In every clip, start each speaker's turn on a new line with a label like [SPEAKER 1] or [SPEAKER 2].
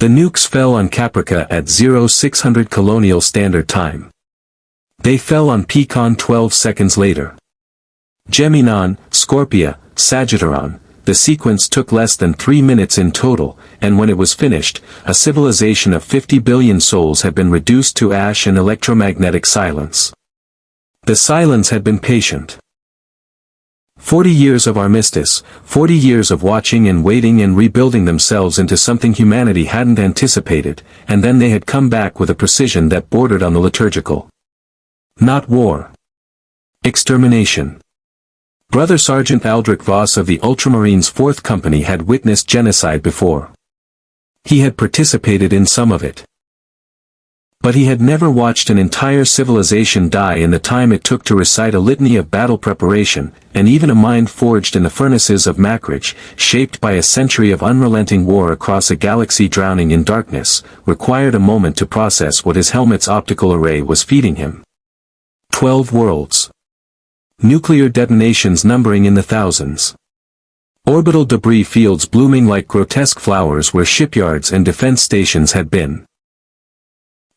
[SPEAKER 1] The nukes fell on Caprica at 0600 Colonial Standard Time. They fell on Pecan 12 seconds later. Geminon, Scorpia, Sagittaron. The sequence took less than 3 minutes in total, and when it was finished, a civilization of 50 billion souls had been reduced to ash and electromagnetic silence. The Cylons had been patient. 40 years of armistice, 40 years of watching and waiting and rebuilding themselves into something humanity hadn't anticipated, and then they had come back with a precision that bordered on the liturgical. Not war. Extermination. Brother Sergeant Aldric Voss of the Ultramarines' 4th Company had witnessed genocide before. He had participated in some of it. But he had never watched an entire civilization die in the time it took to recite a litany of battle preparation, and even a mind forged in the furnaces of Macridge, shaped by a century of unrelenting war across a galaxy drowning in darkness, required a moment to process what his helmet's optical array was feeding him. 12 worlds. Nuclear detonations numbering in the thousands. Orbital debris fields blooming like grotesque flowers where shipyards and defense stations had been.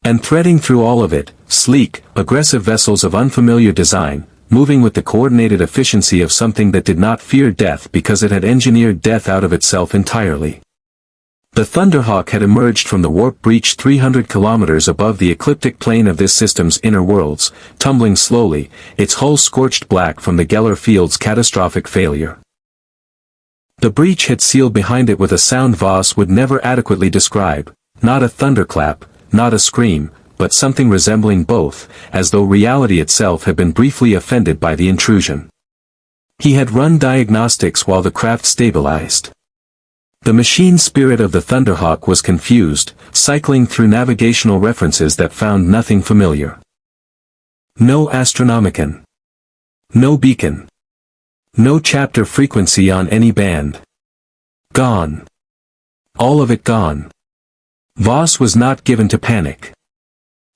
[SPEAKER 1] And threading through all of it, sleek, aggressive vessels of unfamiliar design, moving with the coordinated efficiency of something that did not fear death because it had engineered death out of itself entirely. The Thunderhawk had emerged from the warp breach 300 kilometers above the ecliptic plane of this system's inner worlds, tumbling slowly, its hull scorched black from the Geller field's catastrophic failure. The breach had sealed behind it with a sound Voss would never adequately describe, not a thunderclap, not a scream, but something resembling both, as though reality itself had been briefly offended by the intrusion. He had run diagnostics while the craft stabilized. The machine spirit of the Thunderhawk was confused, cycling through navigational references that found nothing familiar. No Astronomicon. No beacon. No chapter frequency on any band. Gone. All of it gone. Voss was not given to panic.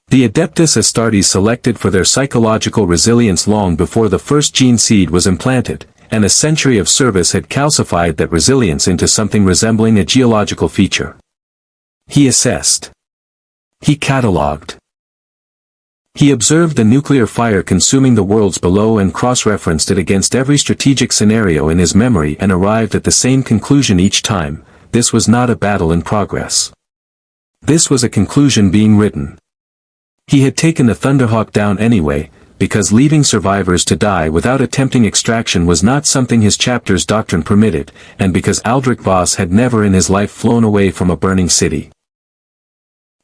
[SPEAKER 1] The Adeptus Astartes selected for their psychological resilience long before the first gene seed was implanted, and a century of service had calcified that resilience into something resembling a geological feature. He assessed. He catalogued. He observed the nuclear fire consuming the worlds below and cross-referenced it against every strategic scenario in his memory and arrived at the same conclusion each time: this was not a battle in progress. This was a conclusion being written. He had taken the Thunderhawk down anyway, because leaving survivors to die without attempting extraction was not something his chapter's doctrine permitted, and because Aldric Voss had never in his life flown away from a burning city.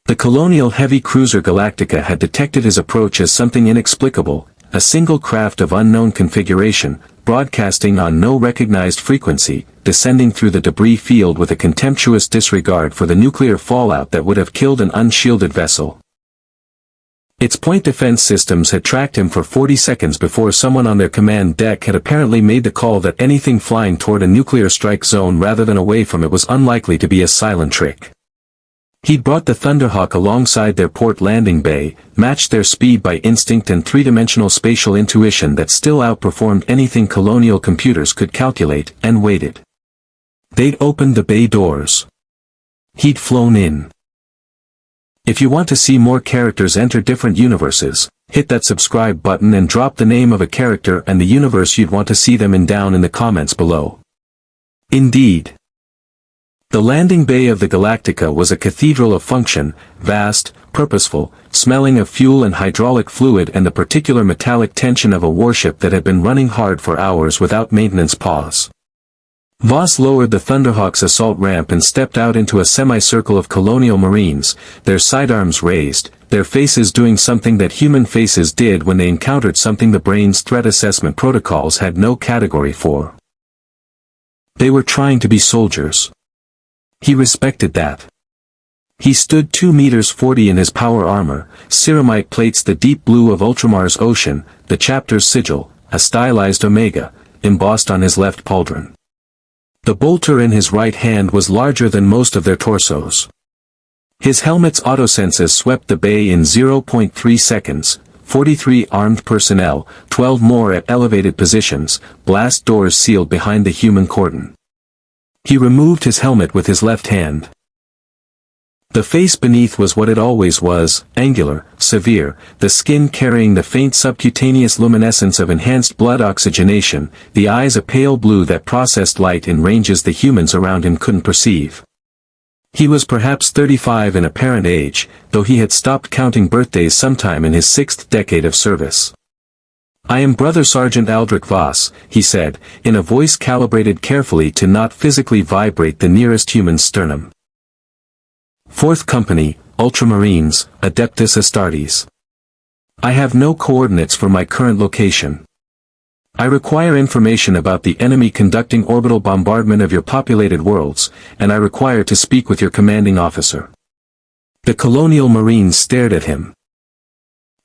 [SPEAKER 1] The colonial heavy cruiser Galactica had detected his approach as something inexplicable, a single craft of unknown configuration, broadcasting on no recognized frequency, descending through the debris field with a contemptuous disregard for the nuclear fallout that would have killed an unshielded vessel. Its point defense systems had tracked him for 40 seconds before someone on their command deck had apparently made the call that anything flying toward a nuclear strike zone rather than away from it was unlikely to be a silent trick. He'd brought the Thunderhawk alongside their port landing bay, matched their speed by instinct and three-dimensional spatial intuition that still outperformed anything colonial computers could calculate, and waited. They'd opened the bay doors. He'd flown in. If you want to see more characters enter different universes, hit that subscribe button and drop the name of a character and the universe you'd want to see them in down in the comments below. Indeed. The landing bay of the Galactica was a cathedral of function, vast, purposeful, smelling of fuel and hydraulic fluid and the particular metallic tension of a warship that had been running hard for hours without maintenance pause. Voss lowered the Thunderhawk's assault ramp and stepped out into a semicircle of colonial marines, their sidearms raised, their faces doing something that human faces did when they encountered something the brain's threat assessment protocols had no category for. They were trying to be soldiers. He respected that. He stood 2 meters 40 in his power armor, ceramite plates the deep blue of Ultramar's ocean, the chapter's sigil, a stylized omega, embossed on his left pauldron. The bolter in his right hand was larger than most of their torsos. His helmet's autosenses swept the bay in 0.3 seconds, 43 armed personnel, 12 more at elevated positions, blast doors sealed behind the human cordon. He removed his helmet with his left hand. The face beneath was what it always was, angular, severe, the skin carrying the faint subcutaneous luminescence of enhanced blood oxygenation, the eyes a pale blue that processed light in ranges the humans around him couldn't perceive. He was perhaps 35 in apparent age, though he had stopped counting birthdays sometime in his 6th decade of service. "I am Brother Sergeant Aldric Voss," he said, in a voice calibrated carefully to not physically vibrate the nearest human's sternum. "4th Company, Ultramarines, Adeptus Astartes. I have no coordinates for my current location. I require information about the enemy conducting orbital bombardment of your populated worlds, and I require to speak with your commanding officer." The colonial marines stared at him.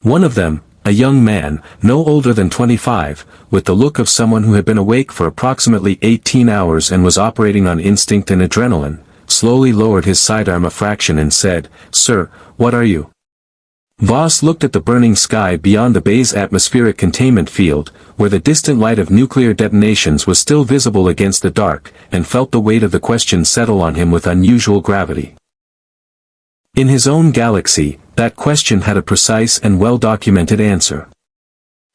[SPEAKER 1] One of them, a young man, no older than 25, with the look of someone who had been awake for approximately 18 hours and was operating on instinct and adrenaline, slowly lowered his sidearm a fraction and said, "Sir, what are you?" Voss looked at the burning sky beyond the bay's atmospheric containment field, where the distant light of nuclear detonations was still visible against the dark, and felt the weight of the question settle on him with unusual gravity. In his own galaxy, that question had a precise and well-documented answer.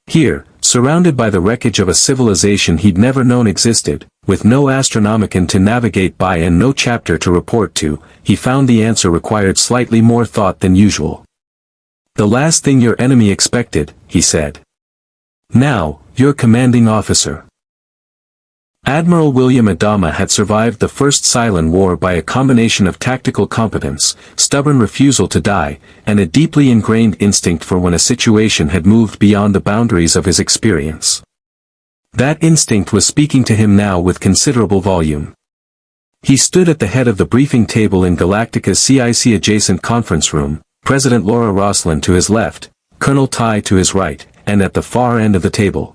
[SPEAKER 1] Here, surrounded by the wreckage of a civilization he'd never known existed, with no astronomicon to navigate by and no chapter to report to, he found the answer required slightly more thought than usual. "The last thing your enemy expected," he said. "Now, your commanding officer." Admiral William Adama had survived the First Cylon War by a combination of tactical competence, stubborn refusal to die, and a deeply ingrained instinct for when a situation had moved beyond the boundaries of his experience. That instinct was speaking to him now with considerable volume. He stood at the head of the briefing table in Galactica's CIC-adjacent conference room, President Laura Roslin to his left, Colonel Ty to his right, and at the far end of the table,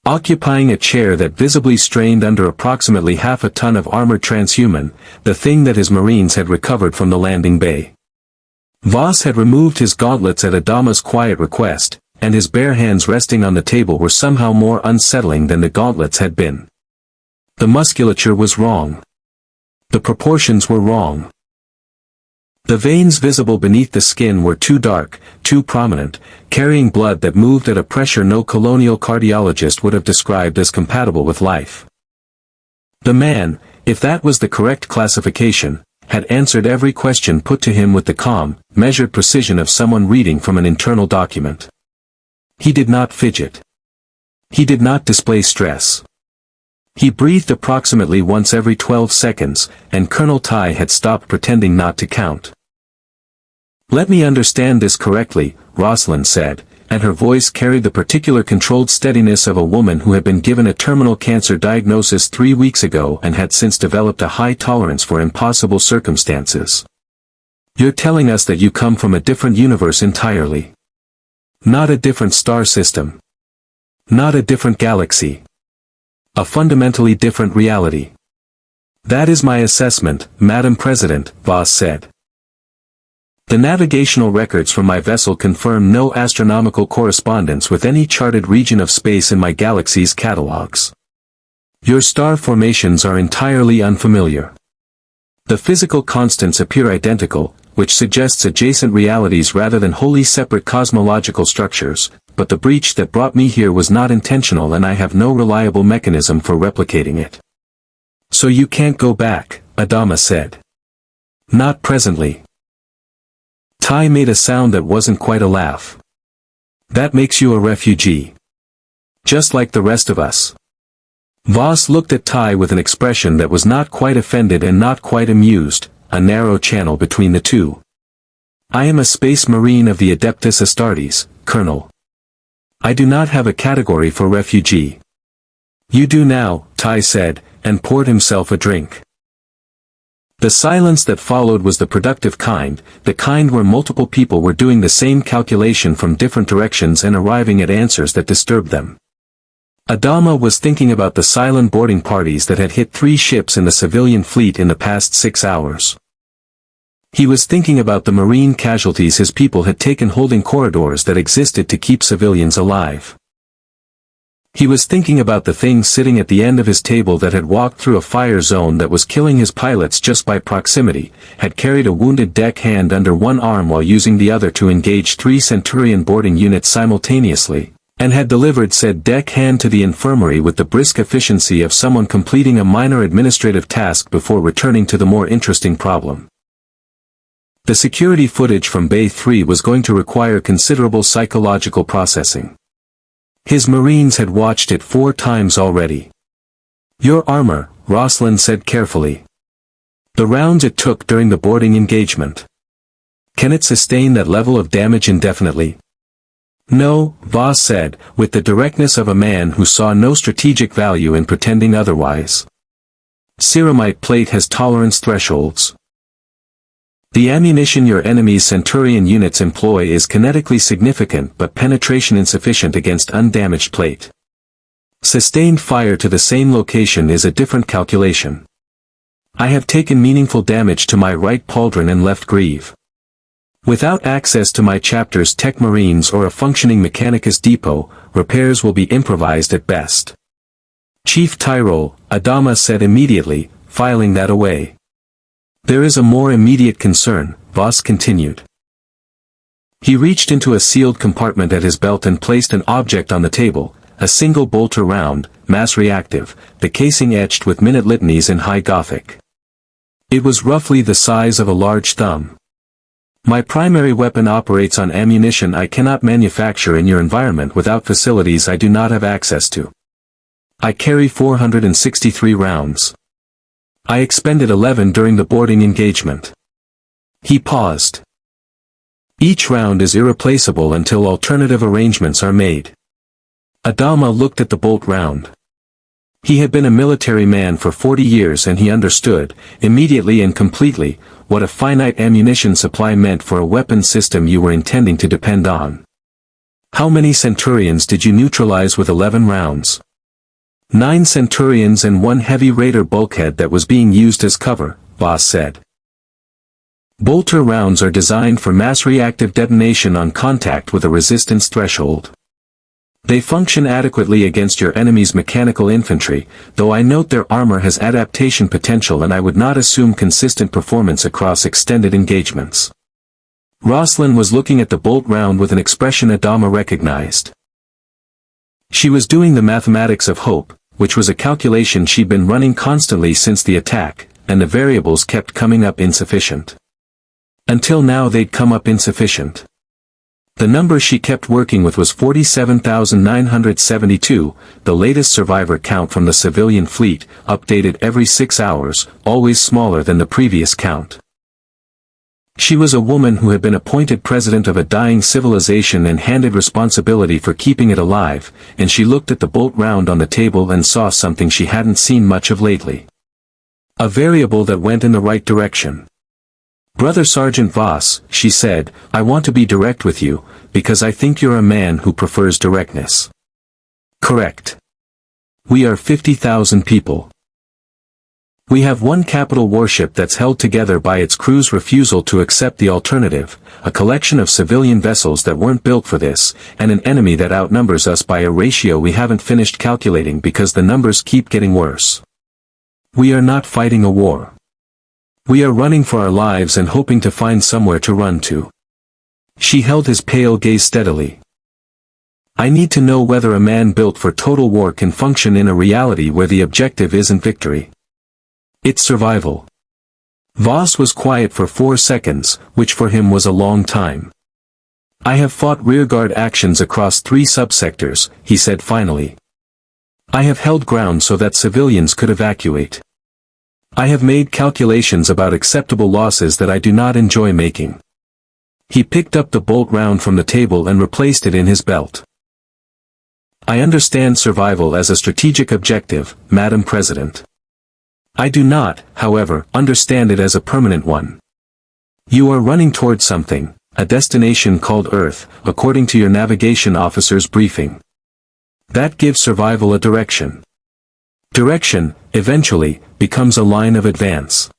[SPEAKER 1] occupying a chair that visibly strained under approximately half a ton of armored transhuman, the thing that his Marines had recovered from the landing bay. Voss had removed his gauntlets at Adama's quiet request, and his bare hands resting on the table were somehow more unsettling than the gauntlets had been. The musculature was wrong. The proportions were wrong. The veins visible beneath the skin were too dark, too prominent, carrying blood that moved at a pressure no colonial cardiologist would have described as compatible with life. The man, if that was the correct classification, had answered every question put to him with the calm, measured precision of someone reading from an internal document. He did not fidget. He did not display stress. He breathed approximately once every 12 seconds, and Colonel Ty had stopped pretending not to count. "Let me understand this correctly," Roslin said, and her voice carried the particular controlled steadiness of a woman who had been given a terminal cancer diagnosis 3 weeks ago and had since developed a high tolerance for impossible circumstances. "You're telling us that you come from a different universe entirely. Not a different star system. Not a different galaxy. A fundamentally different reality." "That is my assessment, Madam President," Voss said. "The navigational records from my vessel confirm no astronomical correspondence with any charted region of space in my galaxy's catalogs. Your star formations are entirely unfamiliar. The physical constants appear identical, which suggests adjacent realities rather than wholly separate cosmological structures, but the breach that brought me here was not intentional and I have no reliable mechanism for replicating it." "So you can't go back," Adama said. "Not presently." Ty made a sound that wasn't quite a laugh. "That makes you a refugee. Just like the rest of us." Voss looked at Ty with an expression that was not quite offended and not quite amused, a narrow channel between the two. "I am a space marine of the Adeptus Astartes, Colonel. I do not have a category for refugee." "You do now," Ty said, and poured himself a drink. The silence that followed was the productive kind, the kind where multiple people were doing the same calculation from different directions and arriving at answers that disturbed them. Adama was thinking about the Cylon boarding parties that had hit 3 ships in the civilian fleet in the past 6 hours. He was thinking about the marine casualties his people had taken holding corridors that existed to keep civilians alive. He was thinking about the thing sitting at the end of his table that had walked through a fire zone that was killing his pilots just by proximity, had carried a wounded deckhand under one arm while using the other to engage 3 Centurion boarding units simultaneously, and had delivered said deckhand to the infirmary with the brisk efficiency of someone completing a minor administrative task before returning to the more interesting problem. The security footage from Bay 3 was going to require considerable psychological processing. His Marines had watched it 4 times already. "Your armor," Rosalind said carefully. "The rounds it took during the boarding engagement. Can it sustain that level of damage indefinitely?" "No," Voss said, with the directness of a man who saw no strategic value in pretending otherwise. "Ceramite plate has tolerance thresholds. The ammunition your enemy's Centurion units employ is kinetically significant but penetration insufficient against undamaged plate. Sustained fire to the same location is a different calculation. I have taken meaningful damage to my right pauldron and left greave. Without access to my chapter's tech marines or a functioning mechanicus depot, repairs will be improvised at best." "Chief Tyrol," Adama said immediately, filing that away. "There is a more immediate concern," Voss continued. He reached into a sealed compartment at his belt and placed an object on the table, a single bolter round, mass reactive, the casing etched with minute litanies in high Gothic. It was roughly the size of a large thumb. "My primary weapon operates on ammunition I cannot manufacture in your environment without facilities I do not have access to. I carry 463 rounds. I expended 11 during the boarding engagement." He paused. "Each round is irreplaceable until alternative arrangements are made." Adama looked at the bolt round. He had been a military man for 40 years and he understood, immediately and completely, what a finite ammunition supply meant for a weapon system you were intending to depend on. "How many Centurions did you neutralize with 11 rounds?" 9 Centurions and 1 heavy raider bulkhead that was being used as cover, Voss said. "Bolter rounds are designed for mass reactive detonation on contact with a resistance threshold. They function adequately against your enemy's mechanical infantry, though I note their armor has adaptation potential and I would not assume consistent performance across extended engagements." Rosalind was looking at the bolt round with an expression Adama recognized. She was doing the mathematics of hope, which was a calculation she'd been running constantly since the attack, and the variables kept coming up insufficient. Until now they'd come up insufficient. The number she kept working with was 47,972, the latest survivor count from the civilian fleet, updated every 6 hours, always smaller than the previous count. She was a woman who had been appointed president of a dying civilization and handed responsibility for keeping it alive, and she looked at the bolt round on the table and saw something she hadn't seen much of lately. A variable that went in the right direction. "Brother Sergeant Voss," she said, "I want to be direct with you, because I think you're a man who prefers directness." "Correct. We are 50,000 people. We have one capital warship that's held together by its crew's refusal to accept the alternative, a collection of civilian vessels that weren't built for this, and an enemy that outnumbers us by a ratio we haven't finished calculating because the numbers keep getting worse. We are not fighting a war. We are running for our lives and hoping to find somewhere to run to." She held his pale gaze steadily. "I need to know whether a man built for total war can function in a reality where the objective isn't victory. It's survival." Voss was quiet for 4 seconds, which for him was a long time. "I have fought rearguard actions across 3 subsectors," he said finally. "I have held ground so that civilians could evacuate. I have made calculations about acceptable losses that I do not enjoy making." He picked up the bolt round from the table and replaced it in his belt. "I understand survival as a strategic objective, Madam President. I do not, however, understand it as a permanent one. You are running towards something, a destination called Earth, according to your navigation officer's briefing. That gives survival a direction. Direction, eventually, becomes a line of advance."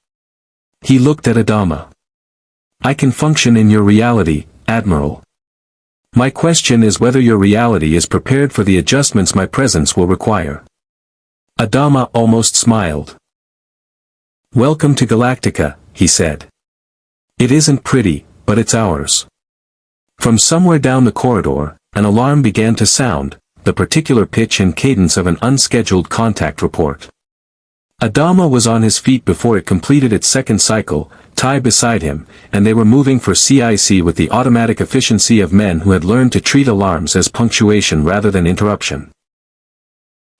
[SPEAKER 1] He looked at Adama. "I can function in your reality, Admiral. My question is whether your reality is prepared for the adjustments my presence will require. Adama almost smiled. Welcome to Galactica, he said. It isn't pretty, but it's ours. From somewhere down the corridor, an alarm began to sound, the particular pitch and cadence of an unscheduled contact report. Adama was on his feet before it completed its second cycle, Ty beside him, and they were moving for CIC with the automatic efficiency of men who had learned to treat alarms as punctuation rather than interruption.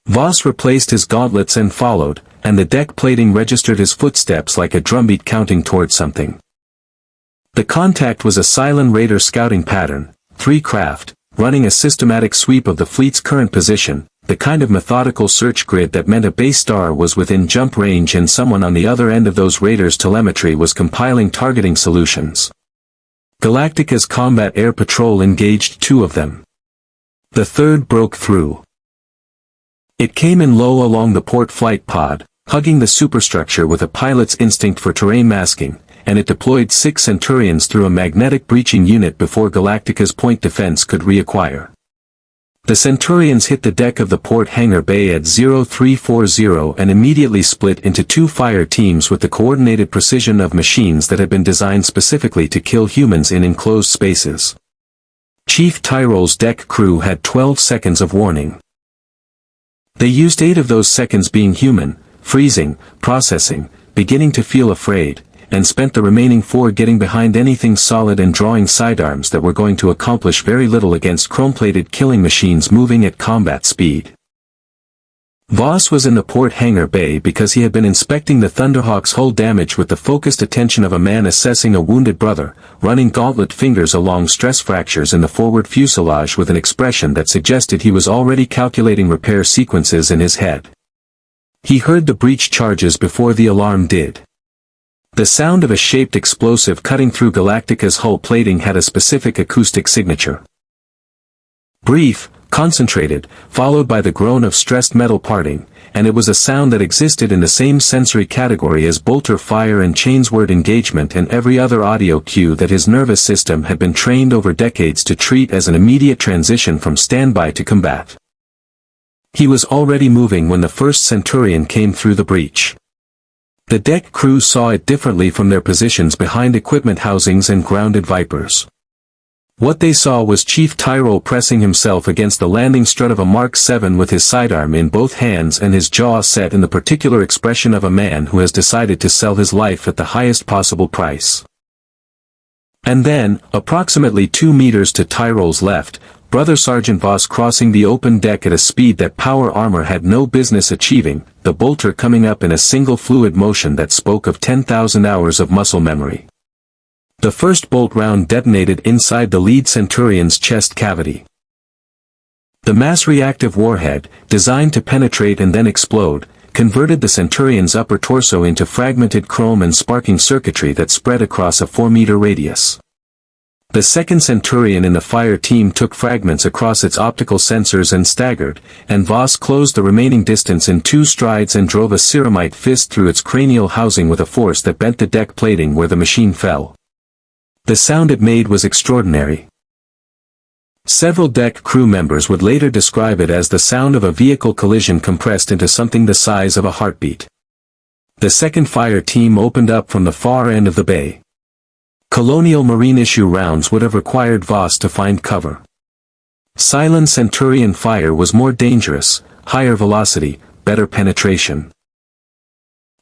[SPEAKER 1] Voss replaced his gauntlets and followed, and the deck plating registered his footsteps like a drumbeat counting toward something. The contact was a Cylon raider scouting pattern, 3 craft, running a systematic sweep of the fleet's current position, the kind of methodical search grid that meant a base star was within jump range and someone on the other end of those raiders' telemetry was compiling targeting solutions. Galactica's combat air patrol engaged 2 of them. The third broke through. It came in low along the port flight pod, hugging the superstructure with a pilot's instinct for terrain masking, and it deployed 6 Centurions through a magnetic breaching unit before Galactica's point defense could reacquire. The Centurions hit the deck of the port hangar bay at 0340 and immediately split into 2 fire teams with the coordinated precision of machines that had been designed specifically to kill humans in enclosed spaces. Chief Tyrole's deck crew had 12 seconds of warning. They used 8 of those seconds being human, freezing, processing, beginning to feel afraid, and spent the remaining 4 getting behind anything solid and drawing sidearms that were going to accomplish very little against chrome-plated killing machines moving at combat speed. Voss was in the port hangar bay because he had been inspecting the Thunderhawk's hull damage with the focused attention of a man assessing a wounded brother, running gauntlet fingers along stress fractures in the forward fuselage with an expression that suggested he was already calculating repair sequences in his head. He heard the breach charges before the alarm did. The sound of a shaped explosive cutting through Galactica's hull plating had a specific acoustic signature. Brief, concentrated, followed by the groan of stressed metal parting, and it was a sound that existed in the same sensory category as bolter fire and chainsword engagement and every other audio cue that his nervous system had been trained over decades to treat as an immediate transition from standby to combat. He was already moving when the first Centurion came through the breach. The deck crew saw it differently from their positions behind equipment housings and grounded Vipers. What they saw was Chief Tyrol pressing himself against the landing strut of a Mark 7 with his sidearm in both hands and his jaw set in the particular expression of a man who has decided to sell his life at the highest possible price. And then, approximately 2 meters to Tyrol's left, Brother Sergeant Voss crossing the open deck at a speed that power armor had no business achieving, the bolter coming up in a single fluid motion that spoke of 10,000 hours of muscle memory. The first bolt round detonated inside the lead Centurion's chest cavity. The mass-reactive warhead, designed to penetrate and then explode, converted the Centurion's upper torso into fragmented chrome and sparking circuitry that spread across a 4-meter radius. The second Centurion in the fire team took fragments across its optical sensors and staggered, and Voss closed the remaining distance in 2 strides and drove a ceramite fist through its cranial housing with a force that bent the deck plating where the machine fell. The sound it made was extraordinary. Several deck crew members would later describe it as the sound of a vehicle collision compressed into something the size of a heartbeat. The second fire team opened up from the far end of the bay. Colonial Marine issue rounds would have required Voss to find cover. Cylon Centurion fire was more dangerous, higher velocity, better penetration.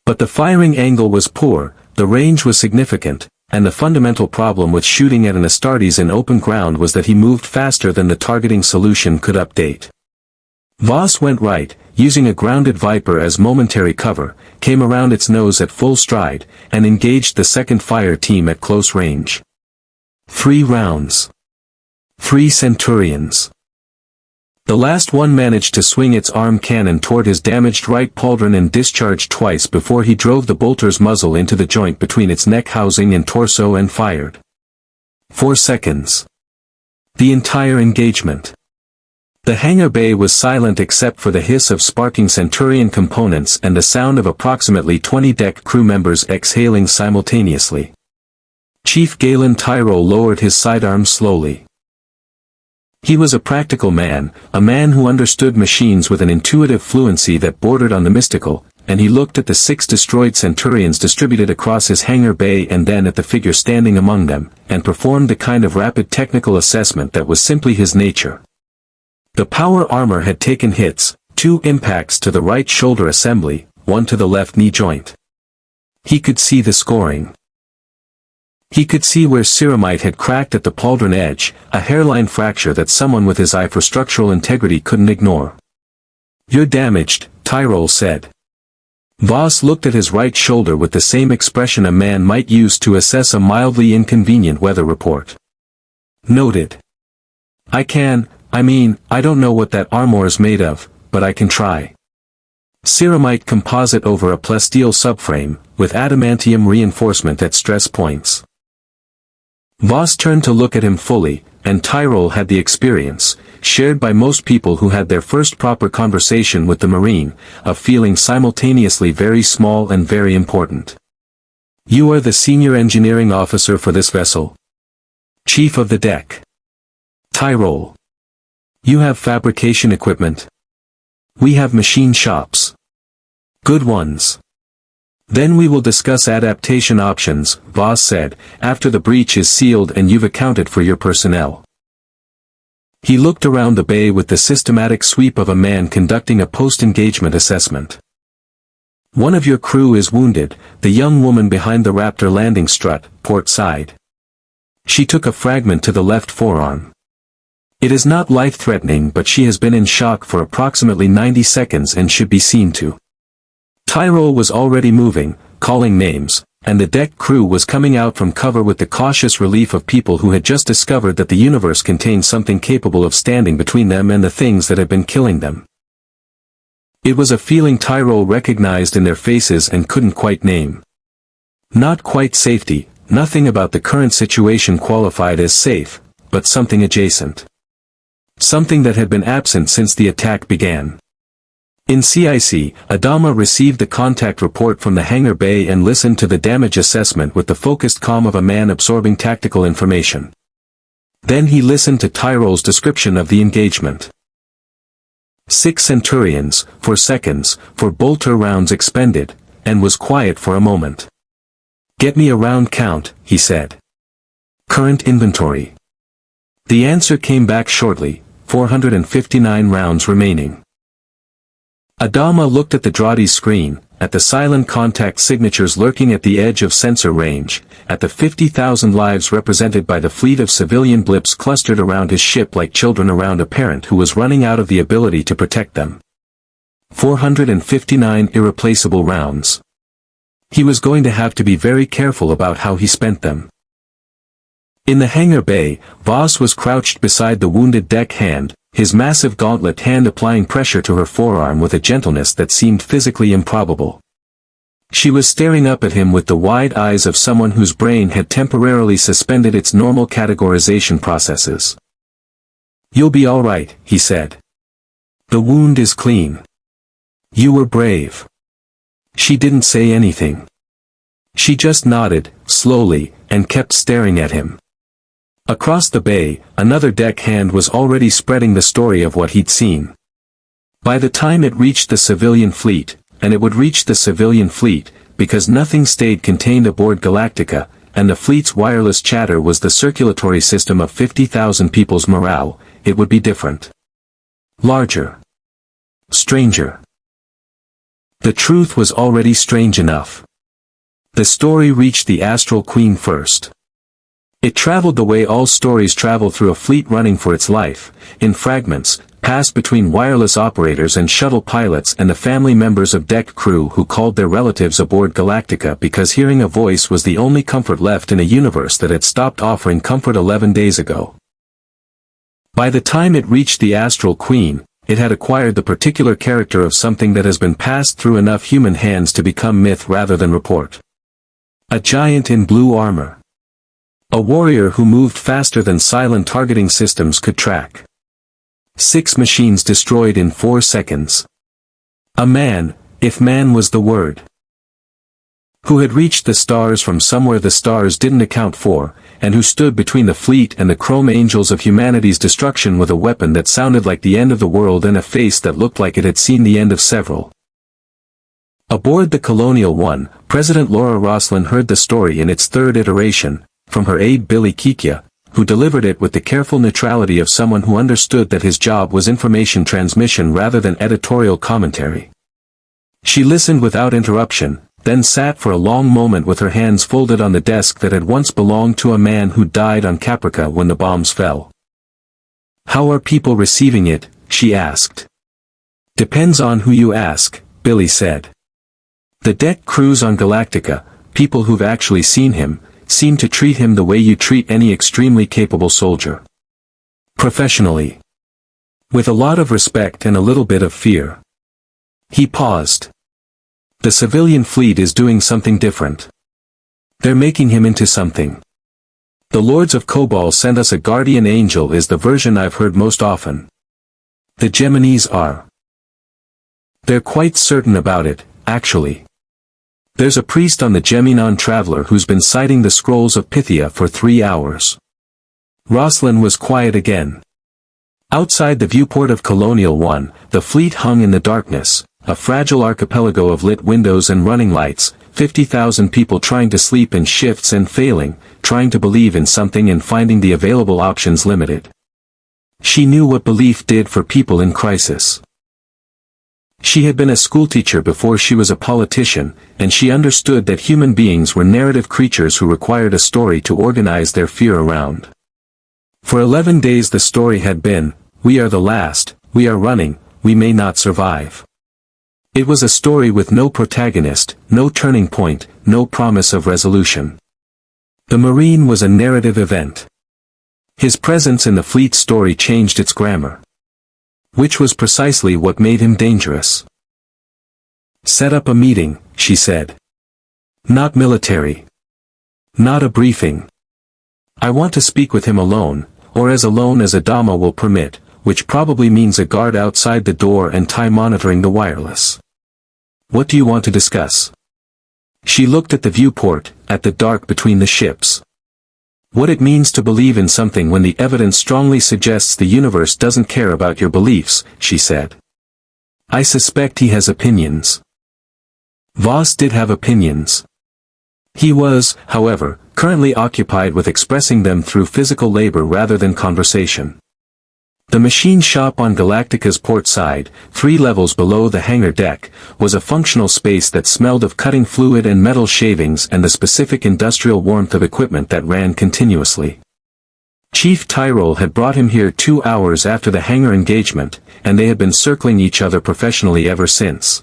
[SPEAKER 1] But the firing angle was poor, the range was significant, and the fundamental problem with shooting at an Astartes in open ground was that he moved faster than the targeting solution could update. Voss went right, using a grounded Viper as momentary cover, came around its nose at full stride, and engaged the second fire team at close range. 3 rounds. 3 Centurions. The last one managed to swing its arm cannon toward his damaged right pauldron and discharged twice before he drove the bolter's muzzle into the joint between its neck housing and torso and fired. 4 seconds. The entire engagement. The hangar bay was silent except for the hiss of sparking Centurion components and the sound of approximately 20 deck crew members exhaling simultaneously. Chief Galen Tyrol lowered his sidearm slowly. He was a practical man, a man who understood machines with an intuitive fluency that bordered on the mystical, and he looked at the 6 destroyed Centurions distributed across his hangar bay and then at the figure standing among them, and performed the kind of rapid technical assessment that was simply his nature. The power armor had taken hits, 2 impacts to the right shoulder assembly, 1 to the left knee joint. He could see the scoring. He could see where ceramite had cracked at the pauldron edge, a hairline fracture that someone with his eye for structural integrity couldn't ignore. "You're damaged," Tyrol said. Voss looked at his right shoulder with the same expression a man might use to assess a mildly inconvenient weather report. "Noted. I don't know what that armor's made of, but I can try. Ceramite composite over a plasteel subframe, with adamantium reinforcement at stress points." Voss turned to look at him fully, and Tyrol had the experience, shared by most people who had their first proper conversation with the Marine, of feeling simultaneously very small and very important. "You are the senior engineering officer for this vessel? Chief of the deck. Tyrol. You have fabrication equipment? We have machine shops. Good ones. Then we will discuss adaptation options," Voss said, "after the breach is sealed and you've accounted for your personnel." He looked around the bay with the systematic sweep of a man conducting a post-engagement assessment. "One of your crew is wounded, the young woman behind the Raptor landing strut, port side. She took a fragment to the left forearm. It is not life-threatening, but she has been in shock for approximately 90 seconds and should be seen to." Tyrol was already moving, calling names, and the deck crew was coming out from cover with the cautious relief of people who had just discovered that the universe contained something capable of standing between them and the things that had been killing them. It was a feeling Tyrol recognized in their faces and couldn't quite name. Not quite safety, nothing about the current situation qualified as safe, but something adjacent. Something that had been absent since the attack began. In CIC, Adama received the contact report from the hangar bay and listened to the damage assessment with the focused calm of a man absorbing tactical information. Then he listened to Tyrol's description of the engagement. 6 Centurions, 4 seconds, 4 bolter rounds expended, and was quiet for a moment. "Get me a round count," he said. "Current inventory." The answer came back shortly, 459 rounds remaining. Adama looked at the Draughty screen, at the silent contact signatures lurking at the edge of sensor range, at the 50,000 lives represented by the fleet of civilian blips clustered around his ship like children around a parent who was running out of the ability to protect them. 459 irreplaceable rounds. He was going to have to be very careful about how he spent them. In the hangar bay, Voss was crouched beside the wounded deckhand, his massive gauntlet hand applying pressure to her forearm with a gentleness that seemed physically improbable. She was staring up at him with the wide eyes of someone whose brain had temporarily suspended its normal categorization processes. "You'll be all right," he said. "The wound is clean. You were brave." She didn't say anything. She just nodded, slowly, and kept staring at him. Across the bay, another deckhand was already spreading the story of what he'd seen. By the time it reached the civilian fleet, and it would reach the civilian fleet, because nothing stayed contained aboard Galactica, and the fleet's wireless chatter was the circulatory system of 50,000 people's morale, it would be different. Larger. Stranger. The truth was already strange enough. The story reached the Astral Queen first. It traveled the way all stories travel through a fleet running for its life, in fragments, passed between wireless operators and shuttle pilots and the family members of deck crew who called their relatives aboard Galactica because hearing a voice was the only comfort left in a universe that had stopped offering comfort 11 days ago. By the time it reached the Astral Queen, it had acquired the particular character of something that has been passed through enough human hands to become myth rather than report. A giant in blue armor. A warrior who moved faster than Cylon targeting systems could track. 6 machines destroyed in 4 seconds. A man, if man was the word, who had reached the stars from somewhere the stars didn't account for, and who stood between the fleet and the chrome angels of humanity's destruction with a weapon that sounded like the end of the world and a face that looked like it had seen the end of several. Aboard the Colonial One, President Laura Roslin heard the story in its third iteration, from her aide Billy Kikia, who delivered it with the careful neutrality of someone who understood that his job was information transmission rather than editorial commentary. She listened without interruption, then sat for a long moment with her hands folded on the desk that had once belonged to a man who died on Caprica when the bombs fell. "How are people receiving it?" she asked. "Depends on who you ask," Billy said. "The deck crews on Galactica, people who've actually seen him, seem to treat him the way you treat any extremely capable soldier. Professionally. With a lot of respect and a little bit of fear." He paused. "The civilian fleet is doing something different. They're making him into something. The Lords of Kobol sent us a guardian angel is the version I've heard most often. The Geminis are. They're quite certain about it, actually. There's a priest on the Geminon Traveler who's been citing the scrolls of Pythia for 3 hours." Roslin was quiet again. Outside the viewport of Colonial One, the fleet hung in the darkness, a fragile archipelago of lit windows and running lights, 50,000 people trying to sleep in shifts and failing, trying to believe in something and finding the available options limited. She knew what belief did for people in crisis. She had been a schoolteacher before she was a politician, and she understood that human beings were narrative creatures who required a story to organize their fear around. For 11 days the story had been, "We are the last, we are running, we may not survive." It was a story with no protagonist, no turning point, no promise of resolution. The Marine was a narrative event. His presence in the fleet story changed its grammar. Which was precisely what made him dangerous. "Set up a meeting," she said. "Not military. Not a briefing. I want to speak with him alone, or as alone as Adama will permit, which probably means a guard outside the door and Ty monitoring the wireless. What do you want to discuss?" She looked at the viewport, at the dark between the ships. "What it means to believe in something when the evidence strongly suggests the universe doesn't care about your beliefs," she said. "I suspect he has opinions." Voss did have opinions. He was, however, currently occupied with expressing them through physical labor rather than conversation. The machine shop on Galactica's port side, 3 levels below the hangar deck, was a functional space that smelled of cutting fluid and metal shavings and the specific industrial warmth of equipment that ran continuously. Chief Tyrol had brought him here 2 hours after the hangar engagement, and they had been circling each other professionally ever since.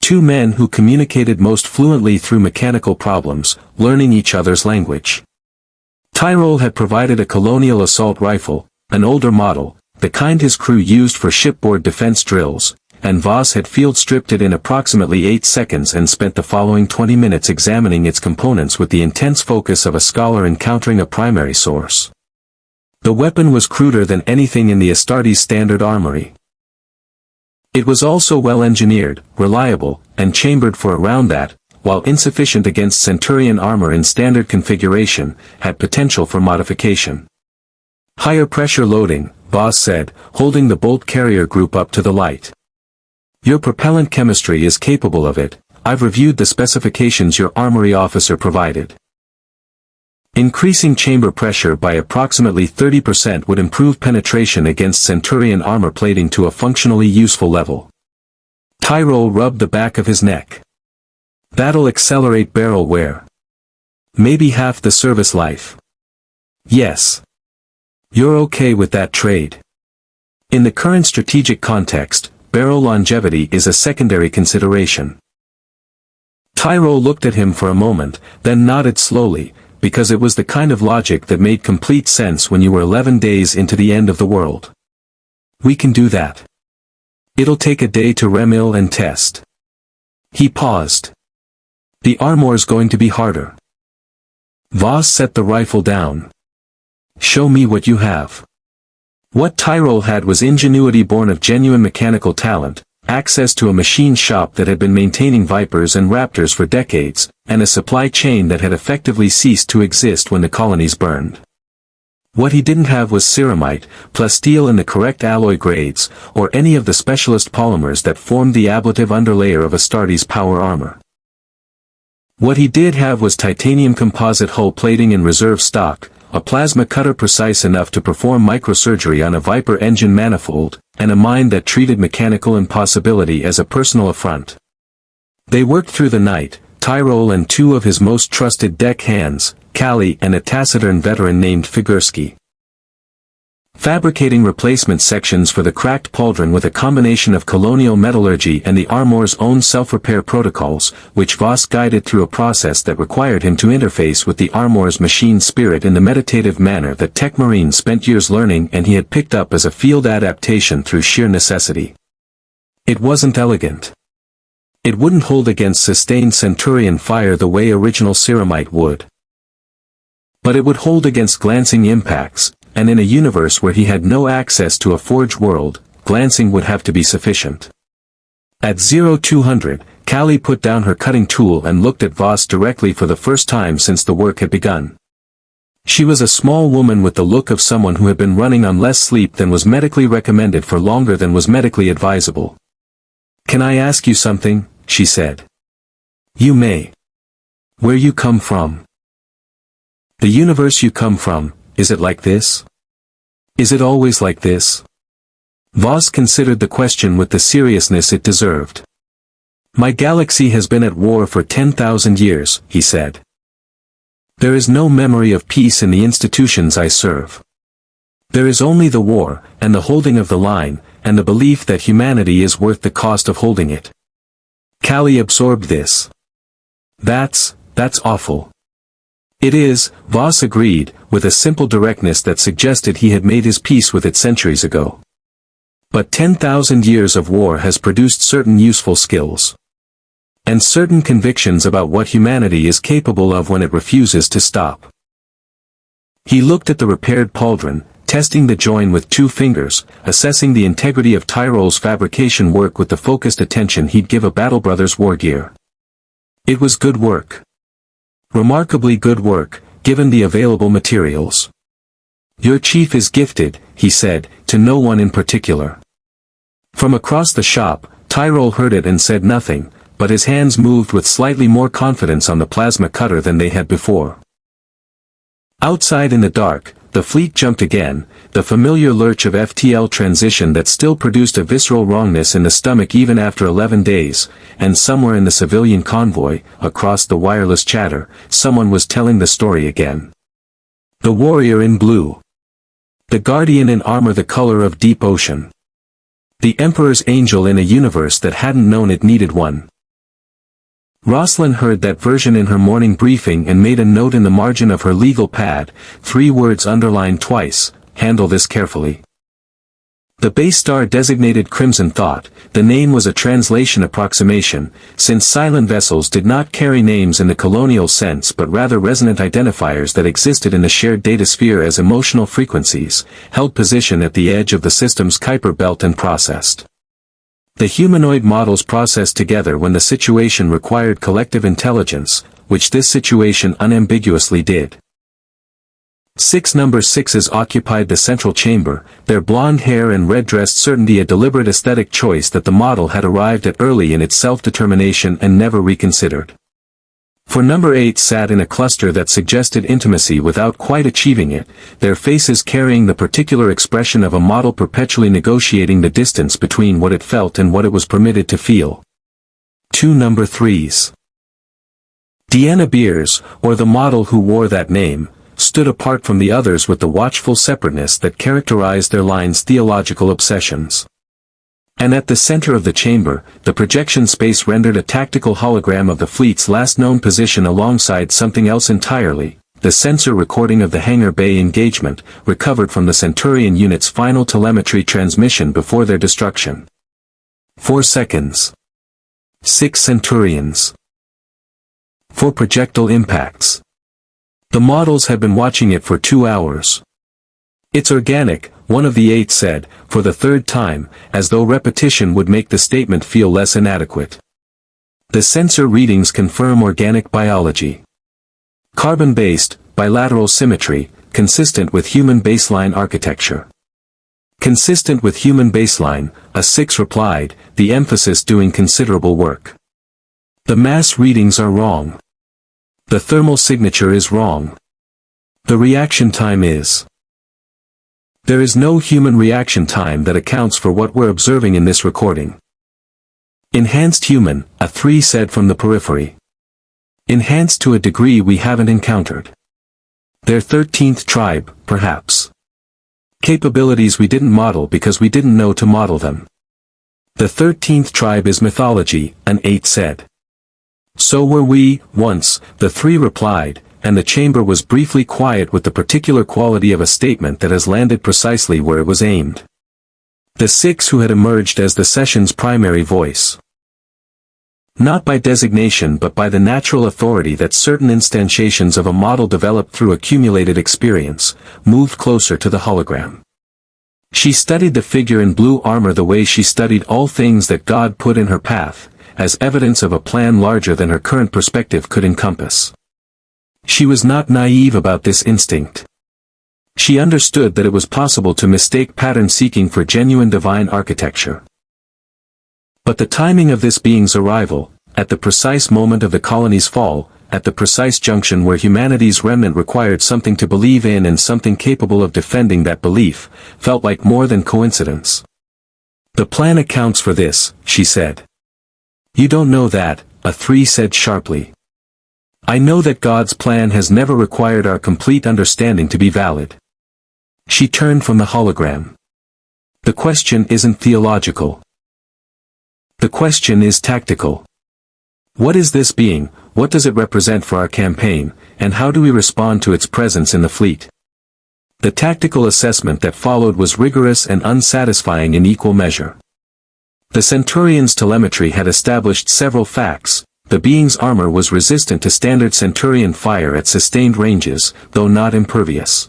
[SPEAKER 1] 2 men who communicated most fluently through mechanical problems, learning each other's language. Tyrol had provided a colonial assault rifle, an older model, the kind his crew used for shipboard defense drills, and Voss had field-stripped it in approximately 8 seconds and spent the following 20 minutes examining its components with the intense focus of a scholar encountering a primary source. The weapon was cruder than anything in the Astartes standard armory. It was also well-engineered, reliable, and chambered for a round that, while insufficient against Centurion armor in standard configuration, had potential for modification. "Higher pressure loading," Voss said, holding the bolt carrier group up to the light. "Your propellant chemistry is capable of it. I've reviewed the specifications your armory officer provided. Increasing chamber pressure by approximately 30% would improve penetration against Centurion armor plating to a functionally useful level." Tyrol rubbed the back of his neck. "That'll accelerate barrel wear. Maybe half the service life." "Yes. You're okay with that trade. In the current strategic context, barrel longevity is a secondary consideration." Tyrol looked at him for a moment, then nodded slowly, because it was the kind of logic that made complete sense when you were 11 days into the end of the world. "We can do that. It'll take a day to remill and test." He paused. "The armor's going to be harder." Voss set the rifle down. "Show me what you have." What Tyrol had was ingenuity born of genuine mechanical talent, access to a machine shop that had been maintaining Vipers and Raptors for decades, and a supply chain that had effectively ceased to exist when the colonies burned. What he didn't have was ceramite, plasteel in the correct alloy grades, or any of the specialist polymers that formed the ablative underlayer of Astartes' power armor. What he did have was titanium composite hull plating in reserve stock, a plasma cutter precise enough to perform microsurgery on a Viper engine manifold, and a mind that treated mechanical impossibility as a personal affront. They worked through the night, Tyrol and two of his most trusted deck hands, Callie and a taciturn veteran named Figursky. Fabricating replacement sections for the cracked pauldron with a combination of colonial metallurgy and the Armor's own self-repair protocols, which Voss guided through a process that required him to interface with the Armor's machine spirit in the meditative manner that Tech Marines spent years learning and he had picked up as a field adaptation through sheer necessity. It wasn't elegant. It wouldn't hold against sustained Centurion fire the way original ceramite would. But it would hold against glancing impacts, and in a universe where he had no access to a forge world, glancing would have to be sufficient. At 0200, Callie put down her cutting tool and looked at Voss directly for the first time since the work had begun. She was a small woman with the look of someone who had been running on less sleep than was medically recommended for longer than was medically advisable. "Can I ask you something?" she said. "You may. Where you come from? The universe you come from, is it like this? Is it always like this?" Voss considered the question with the seriousness it deserved. "My galaxy has been at war for 10,000 years, he said. There is no memory of peace in the institutions I serve. There is only the war, and the holding of the line, and the belief that humanity is worth the cost of holding it." Callie absorbed this. That's awful." "It is," Voss agreed, with a simple directness that suggested he had made his peace with it centuries ago. "But 10,000 years of war has produced certain useful skills. And certain convictions about what humanity is capable of when it refuses to stop." He looked at the repaired pauldron, testing the join with 2 fingers, assessing the integrity of Tyrol's fabrication work with the focused attention he'd give a Battle Brothers war gear. It was good work. Remarkably good work, given the available materials. "Your chief is gifted," he said, to no one in particular. From across the shop, Tyrol heard it and said nothing, but his hands moved with slightly more confidence on the plasma cutter than they had before. Outside in the dark, the fleet jumped again, the familiar lurch of FTL transition that still produced a visceral wrongness in the stomach even after 11 days, and somewhere in the civilian convoy, across the wireless chatter, someone was telling the story again. The warrior in blue. The guardian in armor the color of deep ocean. The Emperor's angel in a universe that hadn't known it needed one. Roslyn heard that version in her morning briefing and made a note in the margin of her legal pad, 3 words underlined twice: "Handle this carefully." The base star designated Crimson Thought. The name was a translation approximation, since Cylon vessels did not carry names in the colonial sense but rather resonant identifiers that existed in the shared datasphere as emotional frequencies, held position at the edge of the system's Kuiper belt and processed. The humanoid models processed together when the situation required collective intelligence, which this situation unambiguously did. 6 number 6s occupied the central chamber, their blonde hair and red-dressed certainty a deliberate aesthetic choice that the model had arrived at early in its self-determination and never reconsidered. For number 8 sat in a cluster that suggested intimacy without quite achieving it, their faces carrying the particular expression of a model perpetually negotiating the distance between what it felt and what it was permitted to feel. 2 number 3s. Deanna Beers, or the model who wore that name, stood apart from the others with the watchful separateness that characterized their line's theological obsessions. And at the center of the chamber, the projection space rendered a tactical hologram of the fleet's last known position alongside something else entirely, the sensor recording of the hangar bay engagement, recovered from the Centurion unit's final telemetry transmission before their destruction. 4 seconds. 6 Centurions. 4 projectile impacts. The models had been watching it for 2 hours. "It's organic," one of the 8 said, for the 3rd time, as though repetition would make the statement feel less inadequate. The sensor readings confirm organic biology. Carbon-based, bilateral symmetry, consistent with human baseline architecture. Consistent with human baseline, a 6 replied, the emphasis doing considerable work. The mass readings are wrong. The thermal signature is wrong. The reaction time is. There is no human reaction time that accounts for what we're observing in this recording. Enhanced human, a 3 said from the periphery. Enhanced to a degree we haven't encountered. Their 13th tribe, perhaps. Capabilities we didn't model because we didn't know to model them. The 13th tribe is mythology, an 8 said. So were we, once, the 3 replied, and the chamber was briefly quiet with the particular quality of a statement that has landed precisely where it was aimed. The 6 who had emerged as the session's primary voice. Not by designation but by the natural authority that certain instantiations of a model developed through accumulated experience, moved closer to the hologram. She studied the figure in blue armor the way she studied all things that God put in her path, as evidence of a plan larger than her current perspective could encompass. She was not naive about this instinct. She understood that it was possible to mistake pattern seeking for genuine divine architecture. But the timing of this being's arrival, at the precise moment of the colony's fall, at the precise junction where humanity's remnant required something to believe in and something capable of defending that belief, felt like more than coincidence. The plan accounts for this, she said. You don't know that, a 3 said sharply. I know that God's plan has never required our complete understanding to be valid. She turned from the hologram. The question isn't theological. The question is tactical. What is this being, what does it represent for our campaign, and how do we respond to its presence in the fleet? The tactical assessment that followed was rigorous and unsatisfying in equal measure. The Centurion's telemetry had established several facts. The being's armor was resistant to standard Centurion fire at sustained ranges, though not impervious.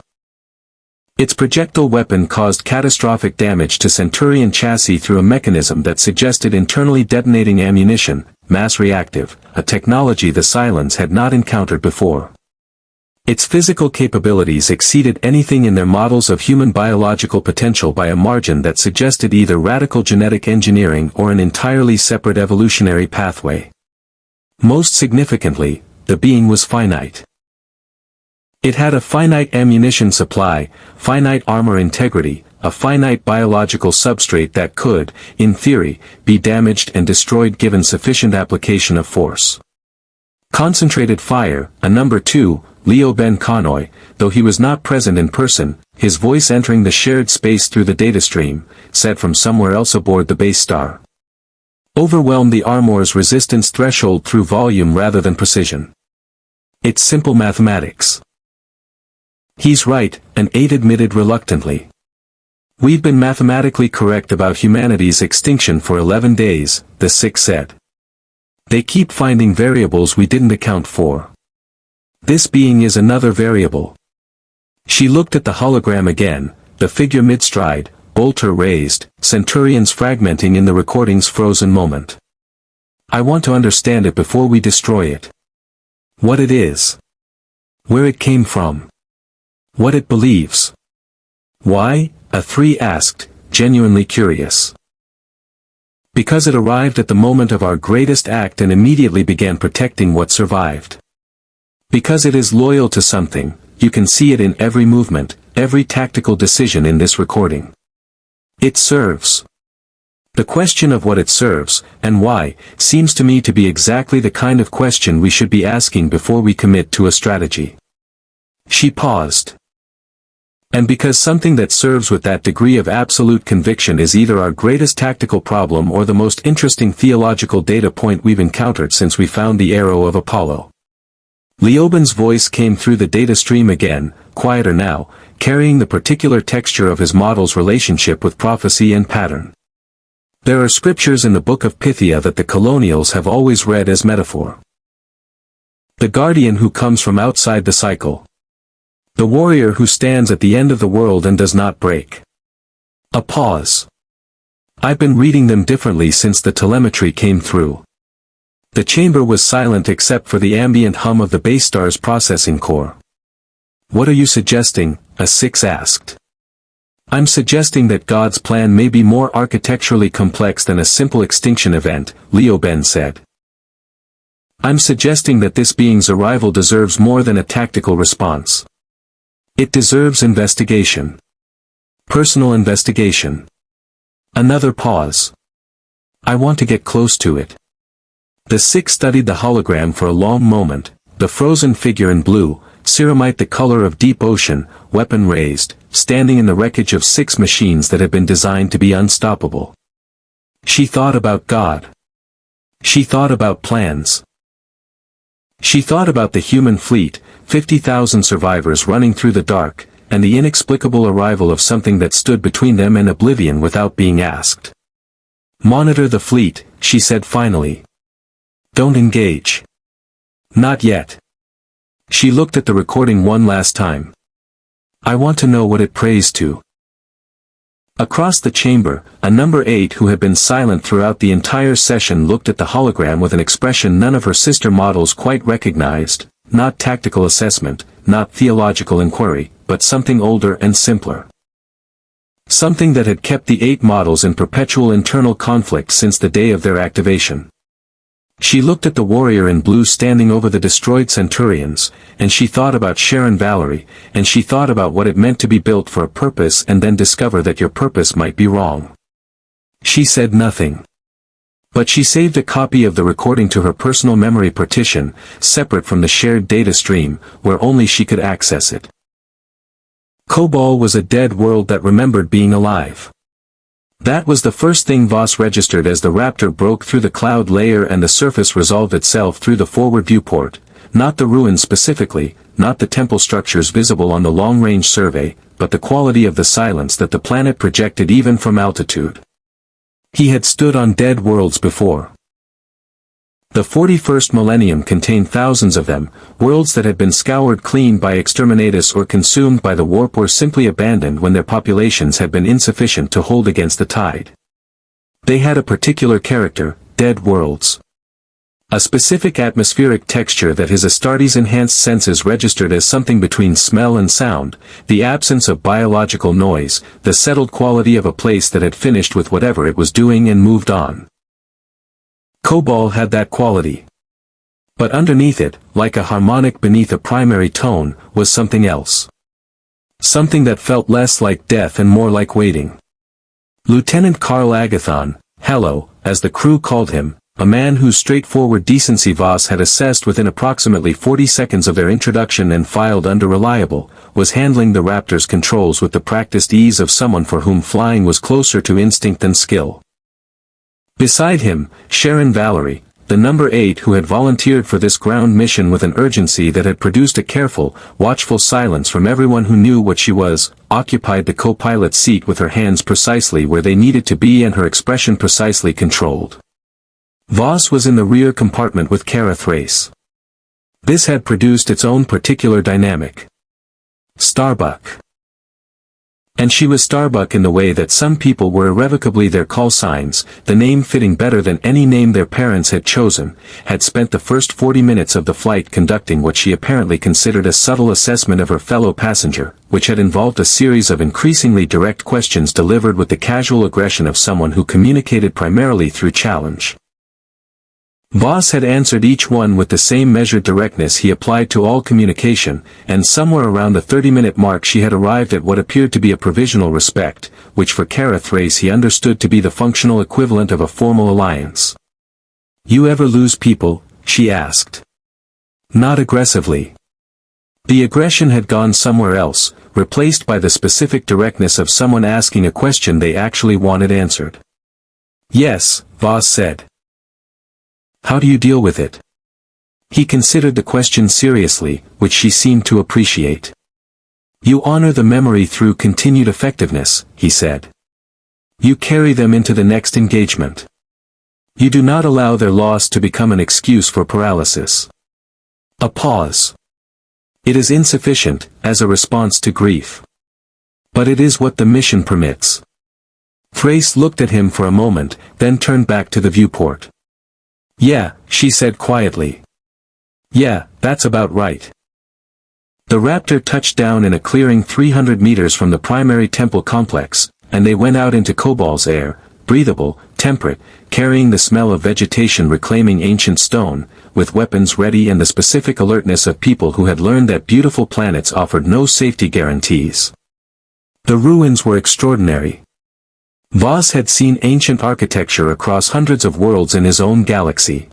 [SPEAKER 1] Its projectile weapon caused catastrophic damage to Centurion chassis through a mechanism that suggested internally detonating ammunition, mass reactive, a technology the Cylons had not encountered before. Its physical capabilities exceeded anything in their models of human biological potential by a margin that suggested either radical genetic engineering or an entirely separate evolutionary pathway. Most significantly, the being was finite. It had a finite ammunition supply, finite armor integrity, a finite biological substrate that could, in theory, be damaged and destroyed given sufficient application of force. Concentrated fire, a number 2, Leo Ben Connoy, though he was not present in person, his voice entering the shared space through the data stream, said from somewhere else aboard the base star. Overwhelmed the armor's resistance threshold through volume rather than precision. It's simple mathematics. He's right, an 8 admitted reluctantly. We've been mathematically correct about humanity's extinction for 11 days, the 6 said. They keep finding variables we didn't account for. This being is another variable. She looked at the hologram again, the figure mid-stride, bolter raised, Centurions fragmenting in the recording's frozen moment. I want to understand it before we destroy it. What it is. Where it came from. What it believes. Why? A 3 asked, genuinely curious. Because it arrived at the moment of our greatest act and immediately began protecting what survived. Because it is loyal to something, you can see it in every movement, every tactical decision in this recording. It serves. The question of what it serves, and why, seems to me to be exactly the kind of question we should be asking before we commit to a strategy. She paused. And because something that serves with that degree of absolute conviction is either our greatest tactical problem or the most interesting theological data point we've encountered since we found the arrow of Apollo. Leoben's voice came through the data stream again, quieter now, carrying the particular texture of his model's relationship with prophecy and pattern. There are scriptures in the Book of Pythia that the colonials have always read as metaphor. The guardian who comes from outside the cycle. The warrior who stands at the end of the world and does not break. A pause. I've been reading them differently since the telemetry came through. The chamber was silent except for the ambient hum of the Battlestar's processing core. "What are you suggesting?" a six asked. "I'm suggesting that God's plan may be more architecturally complex than a simple extinction event," Leo Ben said. "I'm suggesting that this being's arrival deserves more than a tactical response. It deserves investigation. Personal investigation." Another pause. "I want to get close to it." The six studied the hologram for a long moment, the frozen figure in blue, ceramite the color of deep ocean, weapon raised, standing in the wreckage of six machines that had been designed to be unstoppable. She thought about God. She thought about plans. She thought about the human fleet, 50,000 survivors running through the dark, and the inexplicable arrival of something that stood between them and oblivion without being asked. "Monitor the fleet," she said finally. "Don't engage. Not yet." She looked at the recording one last time. "I want to know what it prays to." Across the chamber, a number 8 who had been silent throughout the entire session looked at the hologram with an expression none of her sister models quite recognized, not tactical assessment, not theological inquiry, but something older and simpler. Something that had kept the 8 models in perpetual internal conflict since the day of their activation. She looked at the warrior in blue standing over the destroyed Centurions, and she thought about Sharon Valerie, and she thought about what it meant to be built for a purpose and then discover that your purpose might be wrong. She said nothing. But she saved a copy of the recording to her personal memory partition, separate from the shared data stream, where only she could access it. Kobol was a dead world that remembered being alive. That was the first thing Voss registered as the Raptor broke through the cloud layer and the surface resolved itself through the forward viewport, not the ruins specifically, not the temple structures visible on the long-range survey, but the quality of the silence that the planet projected even from altitude. He had stood on dead worlds before. The 41st millennium contained thousands of them, worlds that had been scoured clean by exterminatus or consumed by the warp or simply abandoned when their populations had been insufficient to hold against the tide. They had a particular character, dead worlds. A specific atmospheric texture that his Astartes enhanced senses registered as something between smell and sound, the absence of biological noise, the settled quality of a place that had finished with whatever it was doing and moved on. Kobol had that quality. But underneath it, like a harmonic beneath a primary tone, was something else. Something that felt less like death and more like waiting. Lieutenant Carl Agathon, Hello, as the crew called him, a man whose straightforward decency Voss had assessed within approximately 40 seconds of their introduction and filed under reliable, was handling the Raptor's controls with the practiced ease of someone for whom flying was closer to instinct than skill. Beside him, Sharon Valerie, the number 8 who had volunteered for this ground mission with an urgency that had produced a careful, watchful silence from everyone who knew what she was, occupied the co-pilot's seat with her hands precisely where they needed to be and her expression precisely controlled. Voss was in the rear compartment with Kara Thrace. This had produced its own particular dynamic. Starbuck. And she was Starbuck in the way that some people were irrevocably their call signs, the name fitting better than any name their parents had chosen, had spent the first 40 minutes of the flight conducting what she apparently considered a subtle assessment of her fellow passenger, which had involved a series of increasingly direct questions delivered with the casual aggression of someone who communicated primarily through challenge. Voss had answered each one with the same measured directness he applied to all communication, and somewhere around the 30-minute mark she had arrived at what appeared to be a provisional respect, which for Kara Thrace he understood to be the functional equivalent of a formal alliance. "You ever lose people?" she asked. Not aggressively. The aggression had gone somewhere else, replaced by the specific directness of someone asking a question they actually wanted answered. "Yes," Voss said. "How do you deal with it?" He considered the question seriously, which she seemed to appreciate. "You honor the memory through continued effectiveness," he said. "You carry them into the next engagement. You do not allow their loss to become an excuse for paralysis." A pause. "It is insufficient, as a response to grief. But it is what the mission permits." Thrace looked at him for a moment, then turned back to the viewport. Yeah, she said quietly. Yeah, that's about right. The raptor touched down in a clearing 300 meters from the primary temple complex, and they went out into Kobol's air, breathable, temperate, carrying the smell of vegetation reclaiming ancient stone, with weapons ready and the specific alertness of people who had learned that beautiful planets offered no safety guarantees. The ruins were extraordinary. Voss had seen ancient architecture across hundreds of worlds in his own galaxy.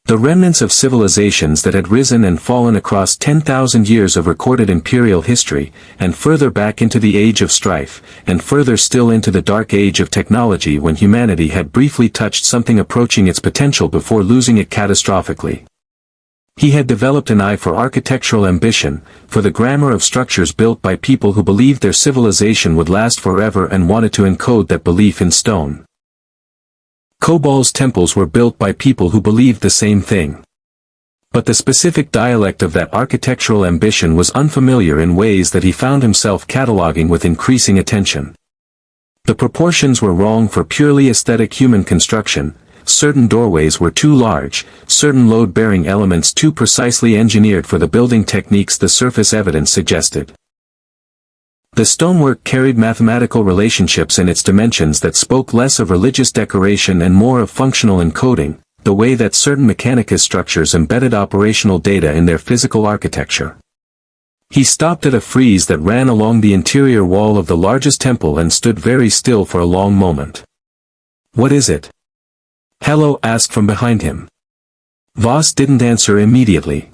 [SPEAKER 1] The remnants of civilizations that had risen and fallen across 10,000 years of recorded imperial history, and further back into the Age of Strife, and further still into the Dark Age of technology when humanity had briefly touched something approaching its potential before losing it catastrophically. He had developed an eye for architectural ambition, for the grammar of structures built by people who believed their civilization would last forever and wanted to encode that belief in stone. Kobol's temples were built by people who believed the same thing. But the specific dialect of that architectural ambition was unfamiliar in ways that he found himself cataloging with increasing attention. The proportions were wrong for purely aesthetic human construction, certain doorways were too large, certain load-bearing elements too precisely engineered for the building techniques the surface evidence suggested. The stonework carried mathematical relationships in its dimensions that spoke less of religious decoration and more of functional encoding, the way that certain Mechanicus structures embedded operational data in their physical architecture. He stopped at a frieze that ran along the interior wall of the largest temple and stood very still for a long moment. "What is it?" Hello asked from behind him. Voss didn't answer immediately.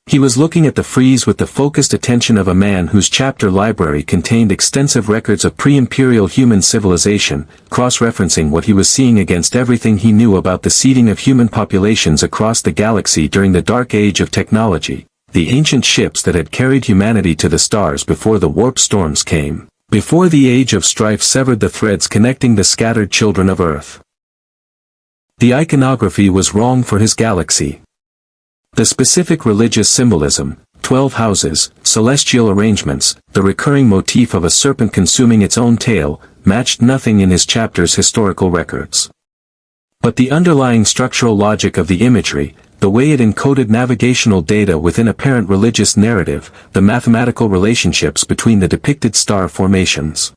[SPEAKER 1] He was looking at the frieze with the focused attention of a man whose chapter library contained extensive records of pre-imperial human civilization, cross-referencing what he was seeing against everything he knew about the seeding of human populations across the galaxy during the Dark Age of technology, the ancient ships that had carried humanity to the stars before the warp storms came, before the Age of Strife severed the threads connecting the scattered children of Earth. The iconography was wrong for his galaxy. The specific religious symbolism, 12 houses, celestial arrangements, the recurring motif of a serpent consuming its own tail, matched nothing in his chapter's historical records. But the underlying structural logic of the imagery, the way it encoded navigational data within apparent religious narrative, the mathematical relationships between the depicted star formations.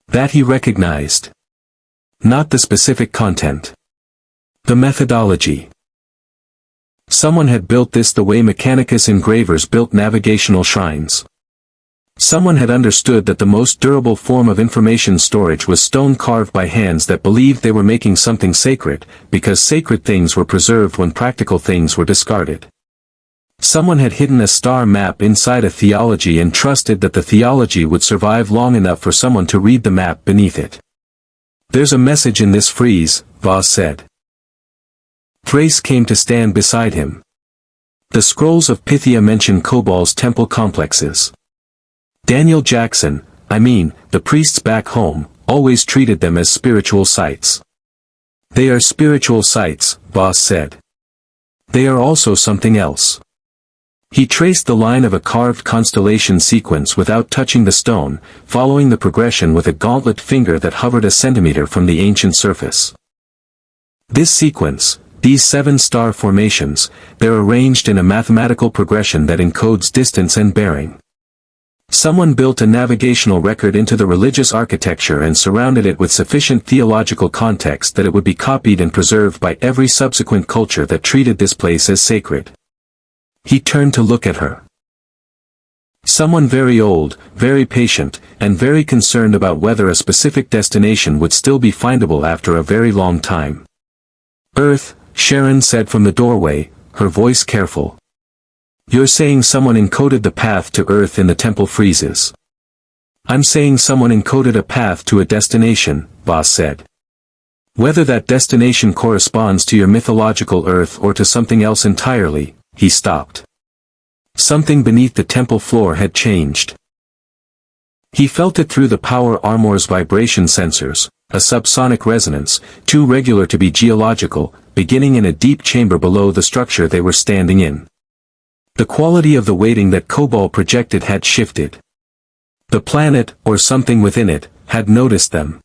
[SPEAKER 1] That he recognized. Not the specific content. The methodology. Someone had built this the way Mechanicus engravers built navigational shrines. Someone had understood that the most durable form of information storage was stone carved by hands that believed they were making something sacred, because sacred things were preserved when practical things were discarded. Someone had hidden a star map inside a theology and trusted that the theology would survive long enough for someone to read the map beneath it. "There's a message in this frieze," Voss said. Thrace came to stand beside him. The scrolls of Pythia mention Kobol's temple complexes. Daniel Jackson, the priests back home, always treated them as spiritual sites. "They are spiritual sites," Voss said. "They are also something else." He traced the line of a carved constellation sequence without touching the stone, following the progression with a gauntlet finger that hovered a centimeter from the ancient surface. This sequence, these 7 star formations, they're arranged in a mathematical progression that encodes distance and bearing. Someone built a navigational record into the religious architecture and surrounded it with sufficient theological context that it would be copied and preserved by every subsequent culture that treated this place as sacred. He turned to look at her. Someone very old, very patient, and very concerned about whether a specific destination would still be findable after a very long time. "Earth," Sharon said from the doorway, her voice careful. "You're saying someone encoded the path to Earth in the temple friezes." "I'm saying someone encoded a path to a destination," Voss said. "Whether that destination corresponds to your mythological Earth or to something else entirely," he stopped. Something beneath the temple floor had changed. He felt it through the power armor's vibration sensors, a subsonic resonance, too regular to be geological, beginning in a deep chamber below the structure they were standing in. The quality of the weighting that Kobol projected had shifted. The planet, or something within it, had noticed them.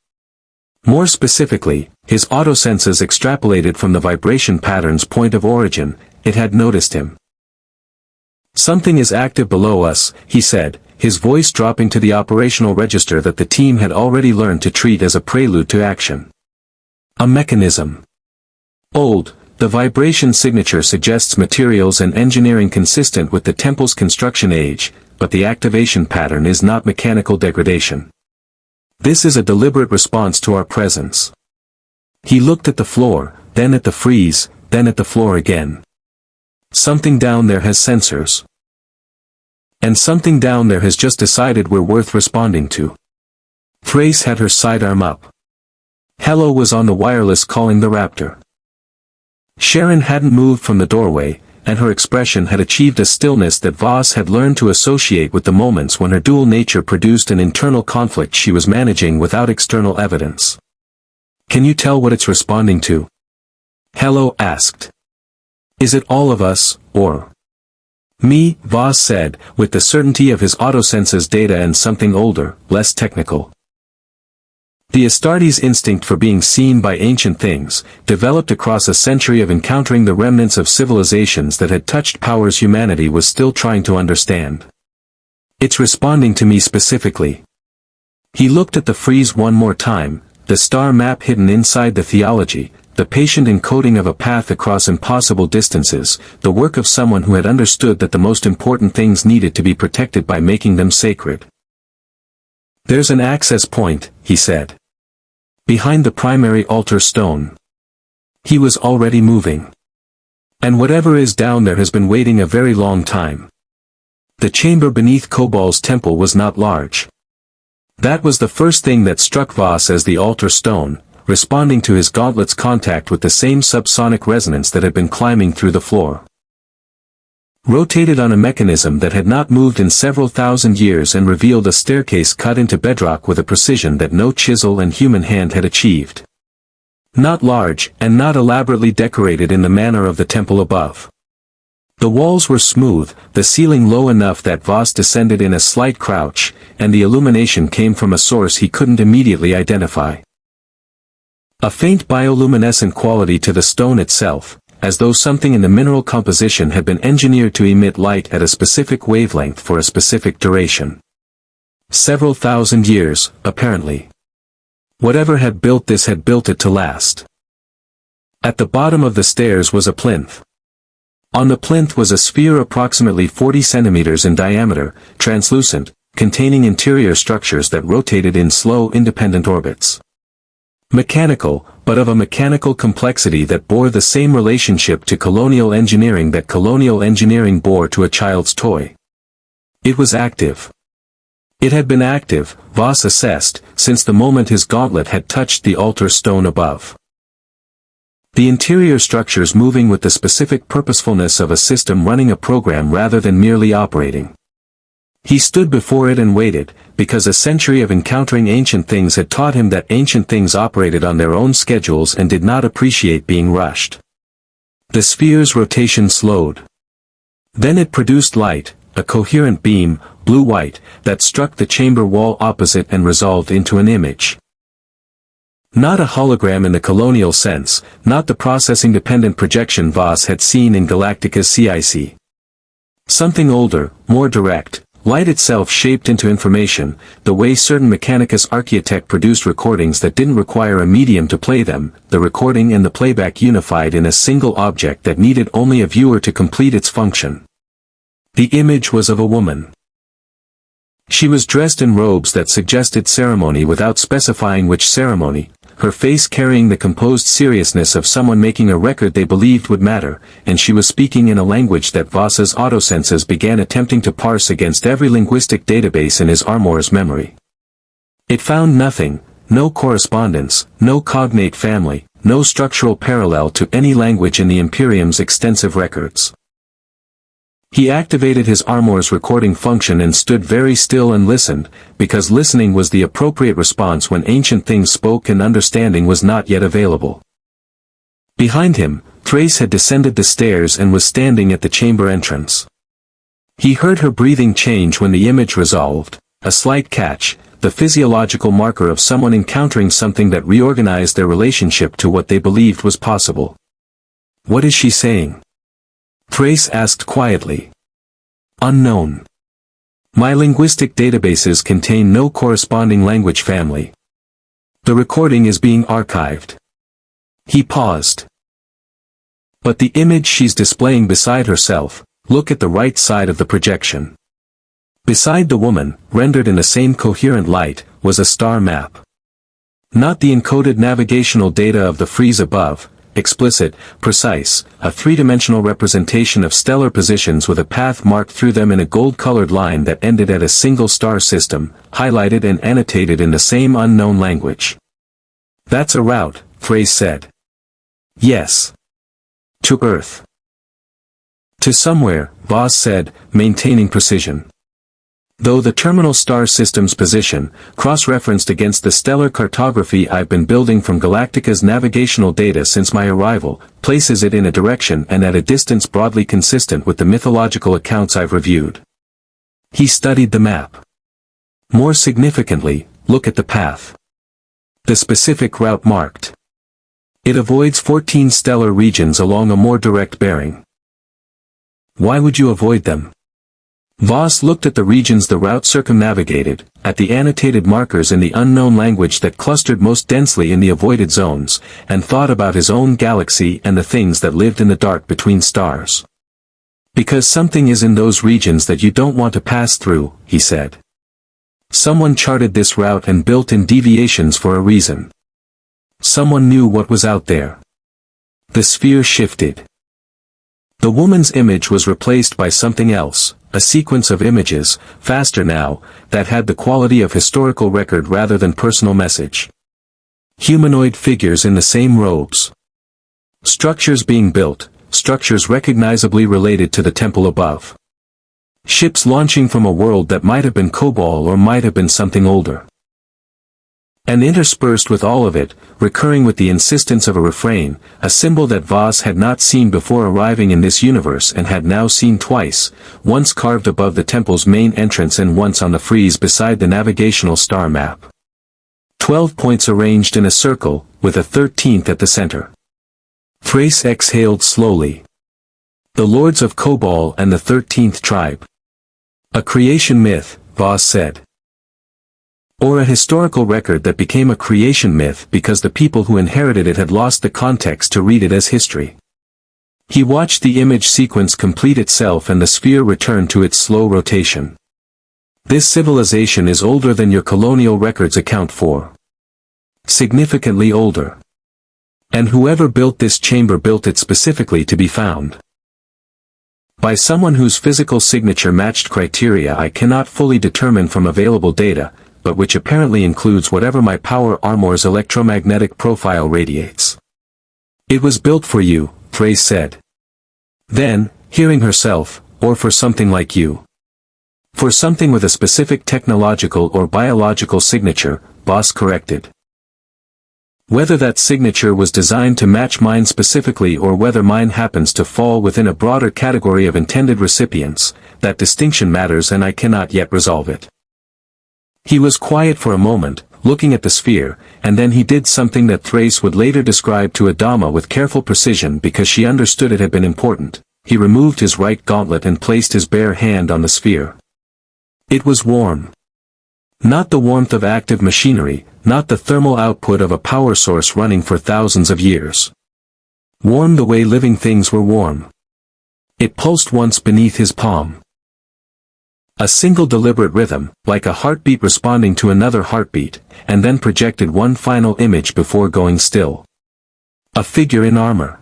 [SPEAKER 1] More specifically, his autosenses extrapolated from the vibration pattern's point of origin. It had noticed him. "Something is active below us," he said, his voice dropping to the operational register that the team had already learned to treat as a prelude to action. "A mechanism. Old, the vibration signature suggests materials and engineering consistent with the temple's construction age, but the activation pattern is not mechanical degradation. This is a deliberate response to our presence." He looked at the floor, then at the frieze, then at the floor again. "Something down there has sensors. And something down there has just decided we're worth responding to." Thrace had her sidearm up. Hello was on the wireless calling the Raptor. Sharon hadn't moved from the doorway, and her expression had achieved a stillness that Voss had learned to associate with the moments when her dual nature produced an internal conflict she was managing without external evidence. "Can you tell what it's responding to?" Hello asked. "Is it all of us, or me?" Voss said, with the certainty of his autosenses data and something older, less technical. The Astartes' instinct for being seen by ancient things, developed across a century of encountering the remnants of civilizations that had touched powers humanity was still trying to understand. "It's responding to me specifically." He looked at the frieze one more time, the star map hidden inside the theology, the patient encoding of a path across impossible distances, the work of someone who had understood that the most important things needed to be protected by making them sacred. "There's an access point," he said. "Behind the primary altar stone." He was already moving. "And whatever is down there has been waiting a very long time." The chamber beneath Kobol's temple was not large. That was the first thing that struck Voss as the altar stone, responding to his gauntlet's contact with the same subsonic resonance that had been climbing through the floor. Rotated on a mechanism that had not moved in several thousand years and revealed a staircase cut into bedrock with a precision that no chisel and human hand had achieved. Not large, and not elaborately decorated in the manner of the temple above. The walls were smooth, the ceiling low enough that Voss descended in a slight crouch, and the illumination came from a source he couldn't immediately identify. A faint bioluminescent quality to the stone itself, as though something in the mineral composition had been engineered to emit light at a specific wavelength for a specific duration. Several thousand years, apparently. Whatever had built this had built it to last. At the bottom of the stairs was a plinth. On the plinth was a sphere approximately 40 centimeters in diameter, translucent, containing interior structures that rotated in slow independent orbits. Mechanical, but of a mechanical complexity that bore the same relationship to colonial engineering that colonial engineering bore to a child's toy. It was active. It had been active, Voss assessed, since the moment his gauntlet had touched the altar stone above. The interior structures moving with the specific purposefulness of a system running a program rather than merely operating. He stood before it and waited, because a century of encountering ancient things had taught him that ancient things operated on their own schedules and did not appreciate being rushed. The sphere's rotation slowed. Then it produced light, a coherent beam, blue-white, that struck the chamber wall opposite and resolved into an image. Not a hologram in the colonial sense, not the processing-dependent projection Voss had seen in Galactica's CIC. Something older, more direct, light itself shaped into information, the way certain Mechanicus Archaeotech produced recordings that didn't require a medium to play them, the recording and the playback unified in a single object that needed only a viewer to complete its function. The image was of a woman. She was dressed in robes that suggested ceremony without specifying which ceremony, her face carrying the composed seriousness of someone making a record they believed would matter, and she was speaking in a language that Voss's autosenses began attempting to parse against every linguistic database in his armour's memory. It found nothing, no correspondence, no cognate family, no structural parallel to any language in the Imperium's extensive records. He activated his armour's recording function and stood very still and listened, because listening was the appropriate response when ancient things spoke and understanding was not yet available. Behind him, Thrace had descended the stairs and was standing at the chamber entrance. He heard her breathing change when the image resolved, a slight catch, the physiological marker of someone encountering something that reorganized their relationship to what they believed was possible. "What is she saying?" Thrace asked quietly. "Unknown. My linguistic databases contain no corresponding language family. The recording is being archived." He paused. "But the image she's displaying beside herself, look at the right side of the projection." Beside the woman, rendered in the same coherent light, was a star map. Not the encoded navigational data of the frieze above, explicit, precise, a three-dimensional representation of stellar positions with a path marked through them in a gold-colored line that ended at a single star system, highlighted and annotated in the same unknown language. "That's a route," Thrace said. "Yes. To Earth." "To somewhere," Voss said, maintaining precision. "Though the terminal star system's position, cross-referenced against the stellar cartography I've been building from Galactica's navigational data since my arrival, places it in a direction and at a distance broadly consistent with the mythological accounts I've reviewed." He studied the map. "More significantly, look at the path. The specific route marked. It avoids 14 stellar regions along a more direct bearing." "Why would you avoid them?" Voss looked at the regions the route circumnavigated, at the annotated markers in the unknown language that clustered most densely in the avoided zones, and thought about his own galaxy and the things that lived in the dark between stars. "Because something is in those regions that you don't want to pass through," he said. "Someone charted this route and built in deviations for a reason. Someone knew what was out there." The sphere shifted. The woman's image was replaced by something else, a sequence of images, faster now, that had the quality of historical record rather than personal message. Humanoid figures in the same robes. Structures being built, structures recognizably related to the temple above. Ships launching from a world that might have been Kobol or might have been something older. And interspersed with all of it, recurring with the insistence of a refrain, a symbol that Voss had not seen before arriving in this universe and had now seen twice, once carved above the temple's main entrance and once on the frieze beside the navigational star map. 12 points arranged in a circle, with a 13th at the center. Thrace exhaled slowly. The Lords of Kobol and the 13th tribe. "A creation myth," Voss said. "Or a historical record that became a creation myth because the people who inherited it had lost the context to read it as history." He watched the image sequence complete itself and the sphere return to its slow rotation. "This civilization is older than your colonial records account for. Significantly older. And whoever built this chamber built it specifically to be found by someone whose physical signature matched criteria I cannot fully determine from available data, but which apparently includes whatever my power armor's electromagnetic profile radiates. It was built for you," Thrace said. Then, hearing herself, "or for something like you. For something with a specific technological or biological signature," Voss corrected. "Whether that signature was designed to match mine specifically or whether mine happens to fall within a broader category of intended recipients, that distinction matters and I cannot yet resolve it." He was quiet for a moment, looking at the sphere, and then he did something that Thrace would later describe to Adama with careful precision because she understood it had been important. He removed his right gauntlet and placed his bare hand on the sphere. It was warm. Not the warmth of active machinery, not the thermal output of a power source running for thousands of years. Warm the way living things were warm. It pulsed once beneath his palm. A single deliberate rhythm, like a heartbeat responding to another heartbeat, and then projected one final image before going still. A figure in armor.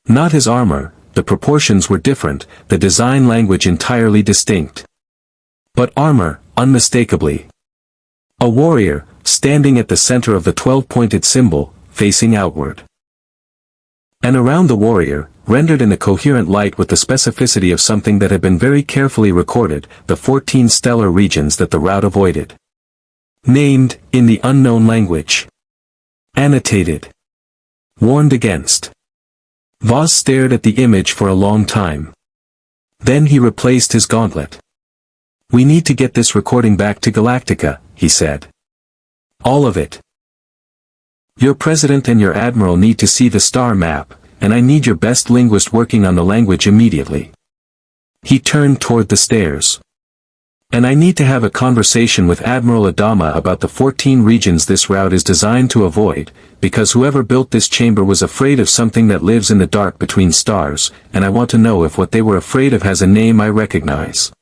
[SPEAKER 1] Not his armor, the proportions were different, the design language entirely distinct. But armor, unmistakably. A warrior, standing at the center of the 12-pointed symbol, facing outward. And around the warrior, rendered in a coherent light with the specificity of something that had been very carefully recorded, the 14 stellar regions that the route avoided. Named, in the unknown language. Annotated. Warned against. Voss stared at the image for a long time. Then he replaced his gauntlet. "We need to get this recording back to Galactica," he said. All of it. Your president and your admiral need to see the star map, and I need your best linguist working on the language immediately. He turned toward the stairs. And I need to have a conversation with Admiral Adama about the 14 regions this route is designed to avoid, because whoever built this chamber was afraid of something that lives in the dark between stars, and I want to know if what they were afraid of has a name I recognize.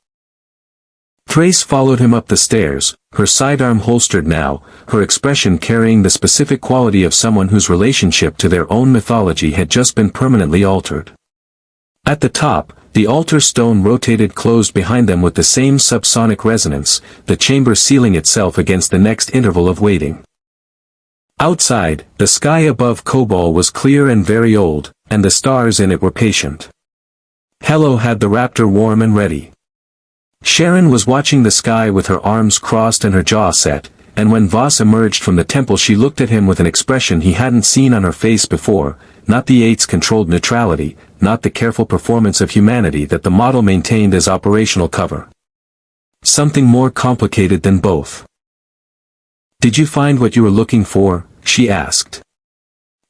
[SPEAKER 1] Thrace followed him up the stairs, her sidearm holstered now, her expression carrying the specific quality of someone whose relationship to their own mythology had just been permanently altered. At the top, the altar stone rotated closed behind them with the same subsonic resonance, the chamber sealing itself against the next interval of waiting. Outside, the sky above Kobol was clear and very old, and the stars in it were patient. Hello had the raptor warm and ready. Sharon was watching the sky with her arms crossed and her jaw set, and when Voss emerged from the temple she looked at him with an expression he hadn't seen on her face before, not the Eight's controlled neutrality, not the careful performance of humanity that the model maintained as operational cover. Something more complicated than both. Did you find what you were looking for? She asked.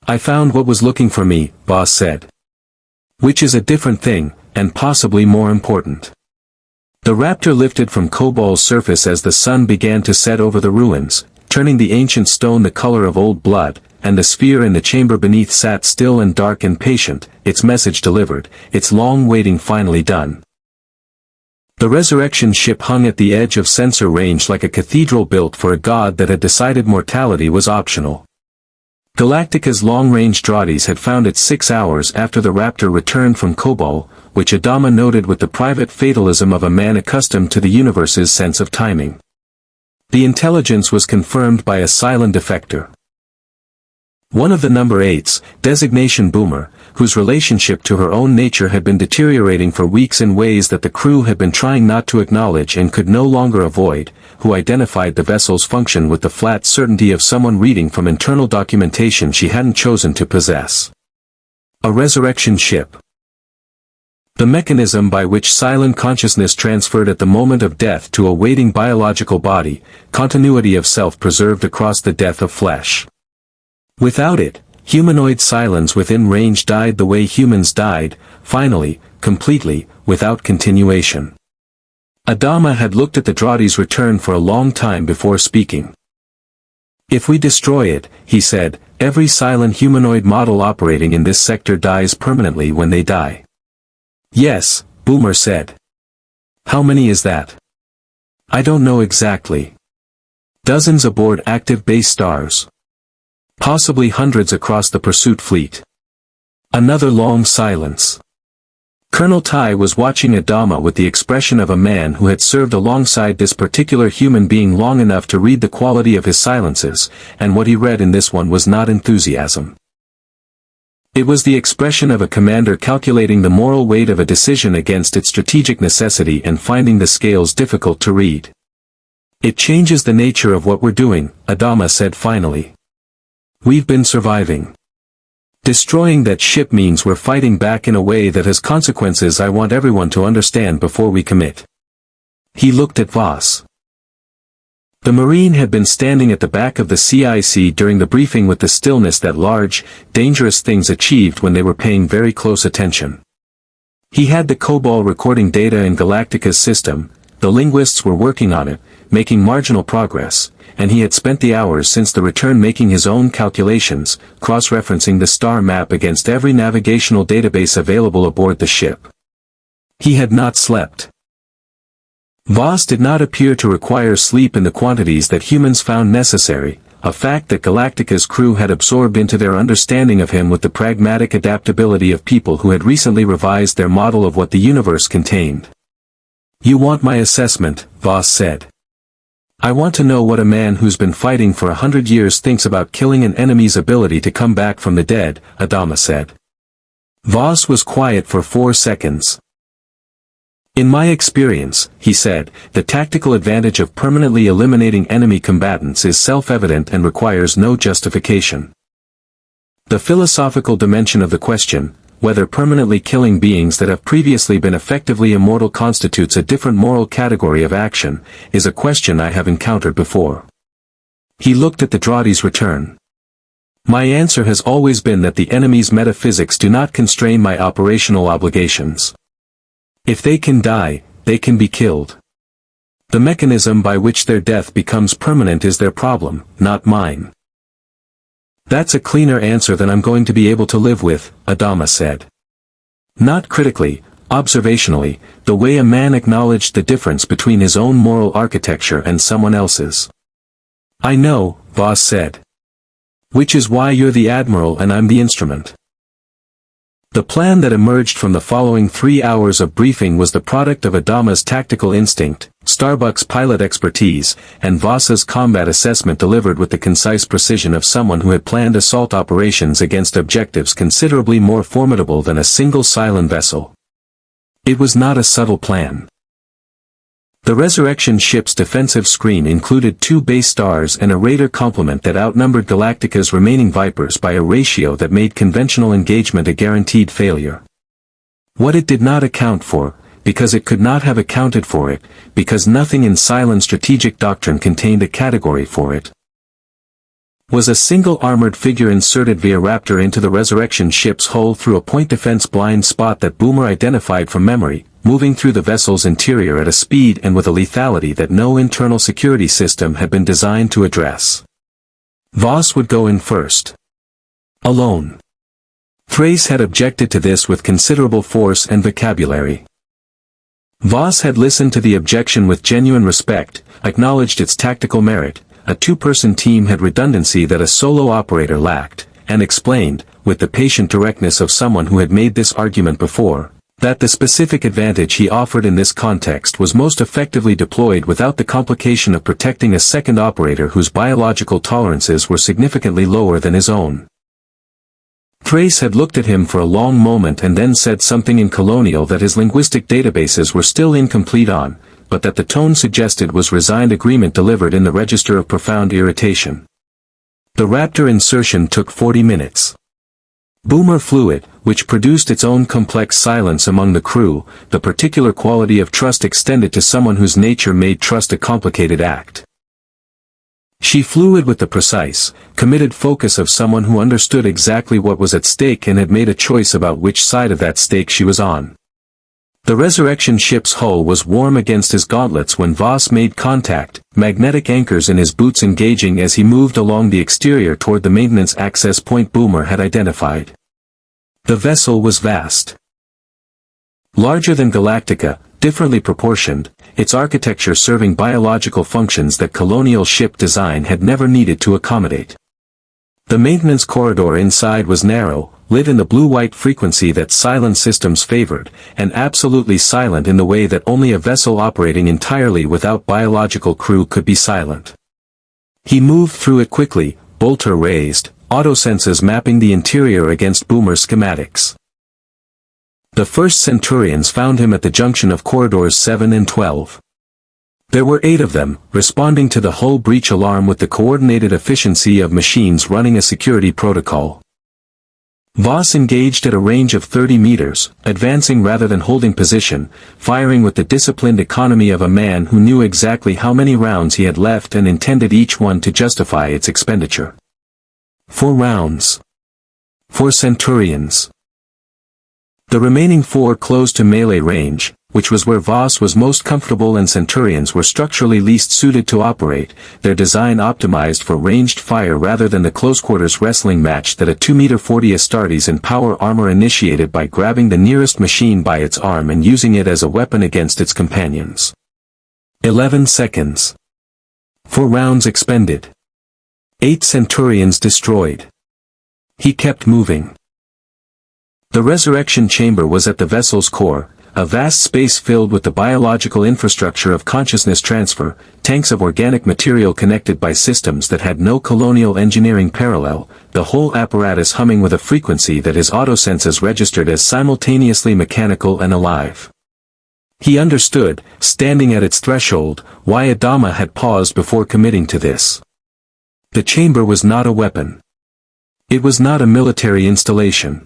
[SPEAKER 1] I found what was looking for me, Voss said. Which is a different thing, and possibly more important. The raptor lifted from Kobol's surface as the sun began to set over the ruins, turning the ancient stone the color of old blood, and the sphere in the chamber beneath sat still and dark and patient, its message delivered, its long waiting finally done. The resurrection ship hung at the edge of sensor range like a cathedral built for a god that had decided mortality was optional. Galactica's long-range draughties had found it 6 hours after the raptor returned from Kobol, which Adama noted with the private fatalism of a man accustomed to the universe's sense of timing. The intelligence was confirmed by a Cylon defector. One of the number 8s, designation Boomer, whose relationship to her own nature had been deteriorating for weeks in ways that the crew had been trying not to acknowledge and could no longer avoid, who identified the vessel's function with the flat certainty of someone reading from internal documentation she hadn't chosen to possess. A resurrection ship. The mechanism by which Cylon consciousness transferred at the moment of death to a waiting biological body, continuity of self preserved across the death of flesh. Without it, humanoid Cylons within range died the way humans died, finally, completely, without continuation. Adama had looked at the Draughty's return for a long time before speaking. If we destroy it, he said, every Cylon humanoid model operating in this sector dies permanently when they die. Yes, Boomer said. How many is that? I don't know exactly. Dozens aboard active base stars. Possibly hundreds across the pursuit fleet. Another long silence. Colonel Tai was watching Adama with the expression of a man who had served alongside this particular human being long enough to read the quality of his silences, and what he read in this one was not enthusiasm. It was the expression of a commander calculating the moral weight of a decision against its strategic necessity and finding the scales difficult to read. It changes the nature of what we're doing, Adama said finally. We've been surviving. Destroying that ship means we're fighting back in a way that has consequences I want everyone to understand before we commit. He looked at Voss. The Marine had been standing at the back of the CIC during the briefing with the stillness that large, dangerous things achieved when they were paying very close attention. He had the Kobol recording data in Galactica's system, the linguists were working on it, making marginal progress, and he had spent the hours since the return making his own calculations, cross-referencing the star map against every navigational database available aboard the ship. He had not slept. Voss did not appear to require sleep in the quantities that humans found necessary, a fact that Galactica's crew had absorbed into their understanding of him with the pragmatic adaptability of people who had recently revised their model of what the universe contained. You want my assessment, Voss said. I want to know what a man who's been fighting for 100 years thinks about killing an enemy's ability to come back from the dead, Adama said. Voss was quiet for 4 seconds. In my experience, he said, the tactical advantage of permanently eliminating enemy combatants is self-evident and requires no justification. The philosophical dimension of the question, whether permanently killing beings that have previously been effectively immortal constitutes a different moral category of action, is a question I have encountered before. He looked at the Draughty's return. My answer has always been that the enemy's metaphysics do not constrain my operational obligations. If they can die, they can be killed. The mechanism by which their death becomes permanent is their problem, not mine. That's a cleaner answer than I'm going to be able to live with, Adama said. Not critically, observationally, the way a man acknowledged the difference between his own moral architecture and someone else's. I know, Voss said. Which is why you're the admiral and I'm the instrument. The plan that emerged from the following 3 hours of briefing was the product of Adama's tactical instinct, Starbuck's pilot expertise, and Voss's combat assessment delivered with the concise precision of someone who had planned assault operations against objectives considerably more formidable than a single Cylon vessel. It was not a subtle plan. The resurrection ship's defensive screen included 2 base stars and a raider complement that outnumbered Galactica's remaining Vipers by a ratio that made conventional engagement a guaranteed failure. What it did not account for, because it could not have accounted for it, because nothing in Cylon strategic doctrine contained a category for it, was a single armored figure inserted via Raptor into the resurrection ship's hull through a point defense blind spot that Boomer identified from memory, moving through the vessel's interior at a speed and with a lethality that no internal security system had been designed to address. Voss would go in first. Alone. Thrace had objected to this with considerable force and vocabulary. Voss had listened to the objection with genuine respect, acknowledged its tactical merit. A 2-person team had redundancy that a solo operator lacked, and explained, with the patient directness of someone who had made this argument before, that the specific advantage he offered in this context was most effectively deployed without the complication of protecting a second operator whose biological tolerances were significantly lower than his own. Thrace had looked at him for a long moment and then said something in Colonial that his linguistic databases were still incomplete on, but that the tone suggested was resigned agreement delivered in the register of profound irritation. The Raptor insertion took 40 minutes. Boomer flew it, which produced its own complex silence among the crew, the particular quality of trust extended to someone whose nature made trust a complicated act. She flew it with the precise, committed focus of someone who understood exactly what was at stake and had made a choice about which side of that stake she was on. The resurrection ship's hull was warm against his gauntlets when Voss made contact, magnetic anchors in his boots engaging as he moved along the exterior toward the maintenance access point Boomer had identified. The vessel was vast. Larger than Galactica, differently proportioned, its architecture serving biological functions that colonial ship design had never needed to accommodate. The maintenance corridor inside was narrow, lit in the blue-white frequency that Cylon systems favored, and absolutely silent in the way that only a vessel operating entirely without biological crew could be silent. He moved through it quickly, bolter raised, autosenses mapping the interior against Boomer schematics. The first Centurions found him at the junction of corridors 7 and 12. There were 8 of them, responding to the hull breach alarm with the coordinated efficiency of machines running a security protocol. Voss engaged at a range of 30 meters, advancing rather than holding position, firing with the disciplined economy of a man who knew exactly how many rounds he had left and intended each one to justify its expenditure. 4 rounds. 4 Centurions. The remaining 4 close to melee range, which was where Voss was most comfortable and Centurions were structurally least suited to operate, their design optimized for ranged fire rather than the close-quarters wrestling match that a 2-meter-40 Astartes in power armor initiated by grabbing the nearest machine by its arm and using it as a weapon against its companions. 11 seconds. 4 rounds expended. 8 Centurions destroyed. He kept moving. The resurrection chamber was at the vessel's core, a vast space filled with the biological infrastructure of consciousness transfer, tanks of organic material connected by systems that had no colonial engineering parallel, the whole apparatus humming with a frequency that his autosenses registered as simultaneously mechanical and alive. He understood, standing at its threshold, why Adama had paused before committing to this. The chamber was not a weapon. It was not a military installation.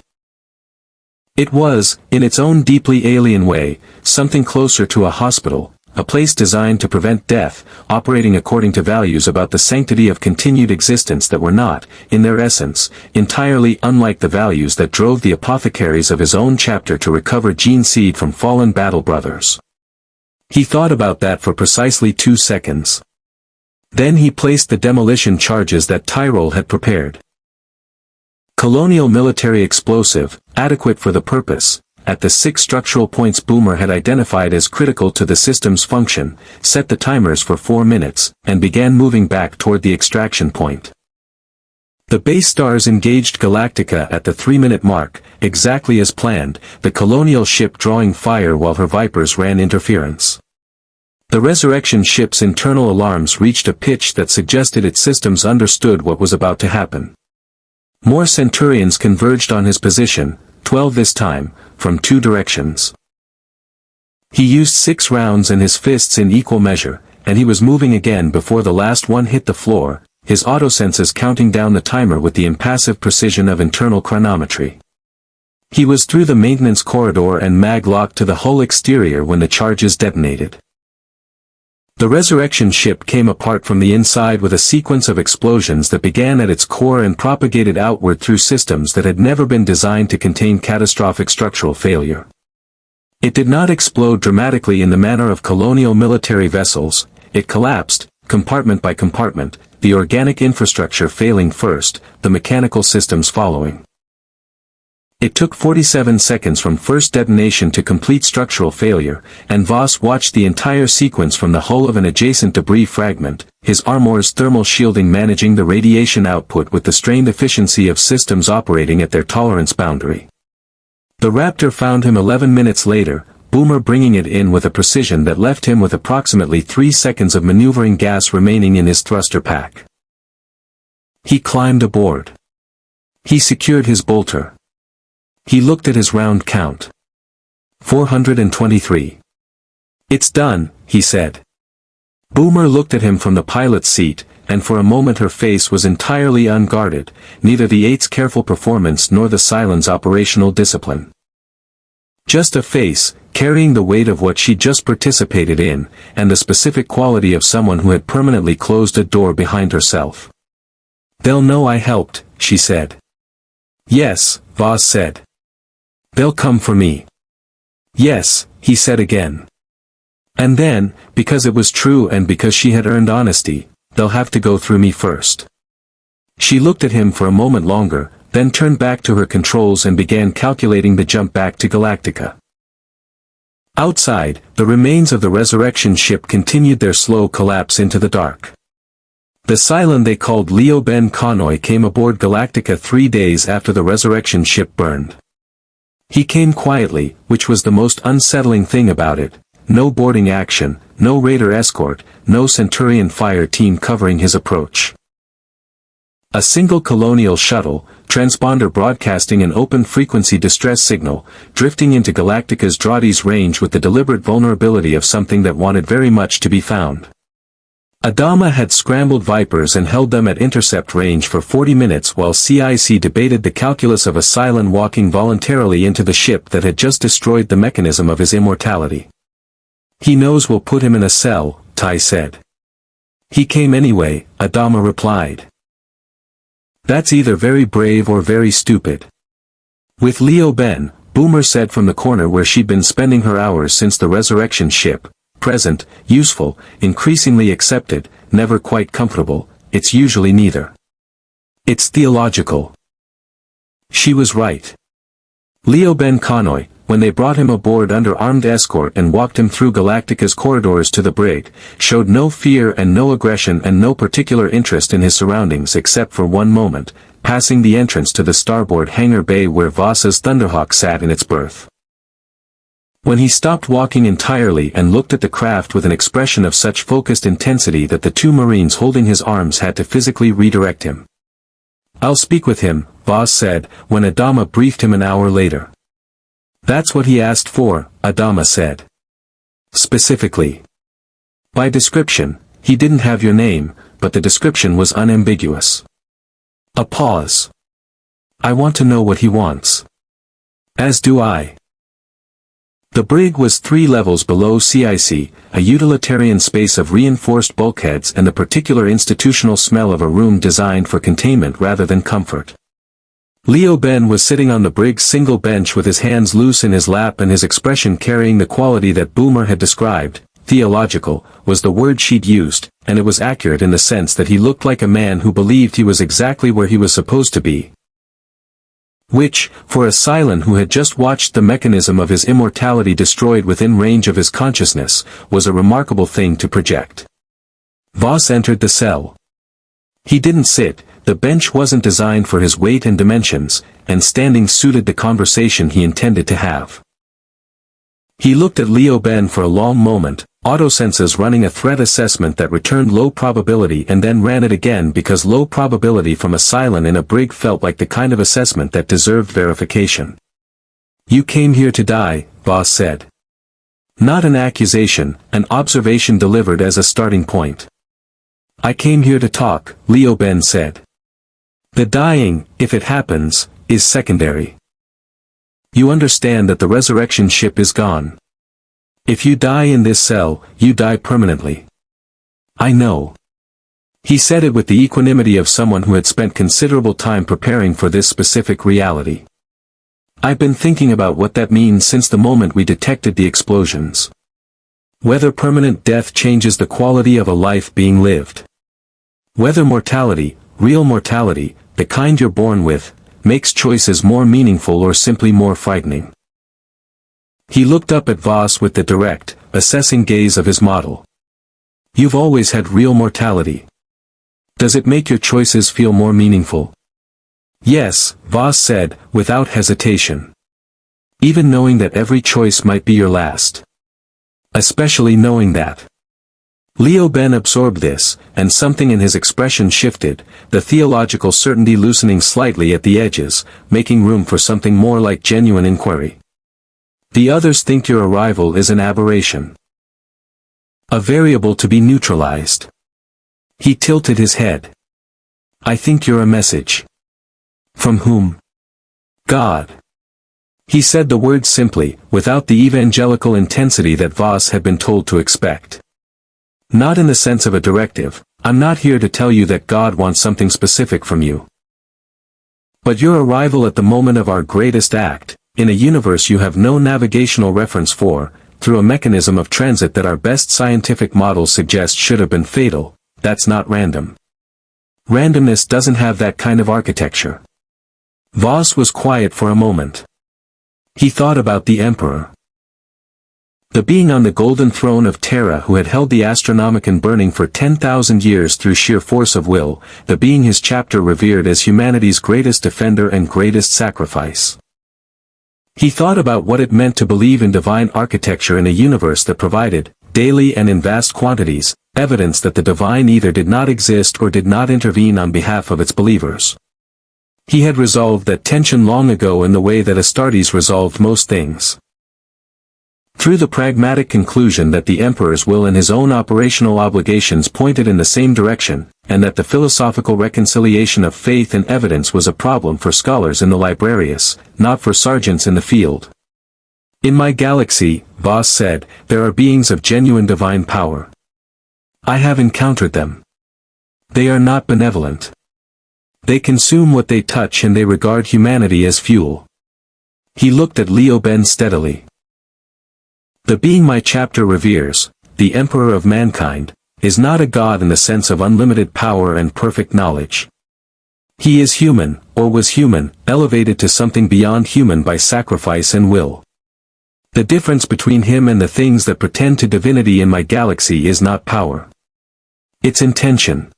[SPEAKER 1] It was, in its own deeply alien way, something closer to a hospital, a place designed to prevent death, operating according to values about the sanctity of continued existence that were not, in their essence, entirely unlike the values that drove the apothecaries of his own chapter to recover gene seed from fallen battle brothers. He thought about that for precisely 2 seconds. Then he placed the demolition charges that Tyrol had prepared. Colonial military explosive, adequate for the purpose, at the 6 structural points Boomer had identified as critical to the system's function, set the timers for 4 minutes, and began moving back toward the extraction point. The base stars engaged Galactica at the 3-minute mark, exactly as planned, the colonial ship drawing fire while her Vipers ran interference. The resurrection ship's internal alarms reached a pitch that suggested its systems understood what was about to happen. More Centurions converged on his position, 12 this time, from 2 directions. He used 6 rounds and his fists in equal measure, and he was moving again before the last one hit the floor, his autosenses counting down the timer with the impassive precision of internal chronometry. He was through the maintenance corridor and mag-locked to the hull exterior when the charges detonated. The resurrection ship came apart from the inside with a sequence of explosions that began at its core and propagated outward through systems that had never been designed to contain catastrophic structural failure. It did not explode dramatically in the manner of colonial military vessels, it collapsed, compartment by compartment, the organic infrastructure failing first, the mechanical systems following. It took 47 seconds from first detonation to complete structural failure, and Voss watched the entire sequence from the hull of an adjacent debris fragment, his armor's thermal shielding managing the radiation output with the strained efficiency of systems operating at their tolerance boundary. The Raptor found him 11 minutes later, Boomer bringing it in with a precision that left him with approximately 3 seconds of maneuvering gas remaining in his thruster pack. He climbed aboard. He secured his bolter. He looked at his round count. 423. It's done, he said. Boomer looked at him from the pilot's seat, and for a moment her face was entirely unguarded, neither the 8's careful performance nor the Cylon's operational discipline. Just a face, carrying the weight of what she just participated in, and the specific quality of someone who had permanently closed a door behind herself. They'll know I helped, she said. Yes, Voss said. They'll come for me. Yes, he said again. And then, because it was true and because she had earned honesty, they'll have to go through me first. She looked at him for a moment longer, then turned back to her controls and began calculating the jump back to Galactica. Outside, the remains of the resurrection ship continued their slow collapse into the dark. The Cylon they called Leo Ben Connoy came aboard Galactica 3 days after the resurrection ship burned. He came quietly, which was the most unsettling thing about it, no boarding action, no raider escort, no Centurion fire team covering his approach. A single colonial shuttle, transponder broadcasting an open-frequency distress signal, drifting into Galactica's Draughties range with the deliberate vulnerability of something that wanted very much to be found. Adama had scrambled Vipers and held them at intercept range for 40 minutes while CIC debated the calculus of a Cylon walking voluntarily into the ship that had just destroyed the mechanism of his immortality. He knows we'll put him in a cell, Ty said. He came anyway, Adama replied. That's either very brave or very stupid. With Leo Ben, Boomer said from the corner where she'd been spending her hours since the resurrection ship, present, useful, increasingly accepted, never quite comfortable, it's usually neither. It's theological. She was right. Leo Ben Connoy, when they brought him aboard under armed escort and walked him through Galactica's corridors to the brig, showed no fear and no aggression and no particular interest in his surroundings except for one moment, passing the entrance to the starboard hangar bay where Voss's Thunderhawk sat in its berth. When he stopped walking entirely and looked at the craft with an expression of such focused intensity that the 2 Marines holding his arms had to physically redirect him. I'll speak with him, Voss said, when Adama briefed him an hour later. That's what he asked for, Adama said. Specifically. By description, he didn't have your name, but the description was unambiguous. A pause. I want to know what he wants. As do I. The brig was 3 levels below CIC, a utilitarian space of reinforced bulkheads and the particular institutional smell of a room designed for containment rather than comfort. Leo Ben was sitting on the brig's single bench with his hands loose in his lap and his expression carrying the quality that Boomer had described. Theological was the word she'd used, and it was accurate in the sense that he looked like a man who believed he was exactly where he was supposed to be. Which, for a Cylon who had just watched the mechanism of his immortality destroyed within range of his consciousness, was a remarkable thing to project. Voss entered the cell. He didn't sit, the bench wasn't designed for his weight and dimensions, and standing suited the conversation he intended to have. He looked at Leo Ben for a long moment, autosenses running a threat assessment that returned low probability and then ran it again because low probability from a Cylon in a brig felt like the kind of assessment that deserved verification. "You came here to die," Voss said. Not an accusation, an observation delivered as a starting point. "I came here to talk," Leo Ben said. "The dying, if it happens, is secondary. You understand that the resurrection ship is gone. If you die in this cell, you die permanently." "I know." He said it with the equanimity of someone who had spent considerable time preparing for this specific reality. "I've been thinking about what that means since the moment we detected the explosions. Whether permanent death changes the quality of a life being lived. Whether mortality, real mortality, the kind you're born with, makes choices more meaningful or simply more frightening." He looked up at Voss with the direct, assessing gaze of his model. "You've always had real mortality. Does it make your choices feel more meaningful?" "Yes," Voss said, without hesitation. "Even knowing that every choice might be your last. Especially knowing that." Leo Ben absorbed this, and something in his expression shifted, the theological certainty loosening slightly at the edges, making room for something more like genuine inquiry. "The others think your arrival is an aberration. A variable to be neutralized." He tilted his head. "I think you're a message." "From whom?" "God." He said the words simply, without the evangelical intensity that Voss had been told to expect. "Not in the sense of a directive, I'm not here to tell you that God wants something specific from you. But your arrival at the moment of our greatest act, in a universe you have no navigational reference for, through a mechanism of transit that our best scientific models suggest should have been fatal, that's not random. Randomness doesn't have that kind of architecture." Voss was quiet for a moment. He thought about the Emperor. The being on the golden throne of Terra who had held the Astronomicon burning for 10,000 years through sheer force of will, the being his chapter revered as humanity's greatest defender and greatest sacrifice. He thought about what it meant to believe in divine architecture in a universe that provided, daily and in vast quantities, evidence that the divine either did not exist or did not intervene on behalf of its believers. He had resolved that tension long ago in the way that Astartes resolved most things. Through the pragmatic conclusion that the Emperor's will and his own operational obligations pointed in the same direction, and that the philosophical reconciliation of faith and evidence was a problem for scholars in the librarius, not for sergeants in the field. "In my galaxy," Voss said, "there are beings of genuine divine power. I have encountered them. They are not benevolent. They consume what they touch and they regard humanity as fuel." He looked at Leo Ben steadily. "The being my chapter reveres, the Emperor of mankind, is not a god in the sense of unlimited power and perfect knowledge. He is human, or was human, elevated to something beyond human by sacrifice and will. The difference between him and the things that pretend to divinity in my galaxy is not power. It's intention."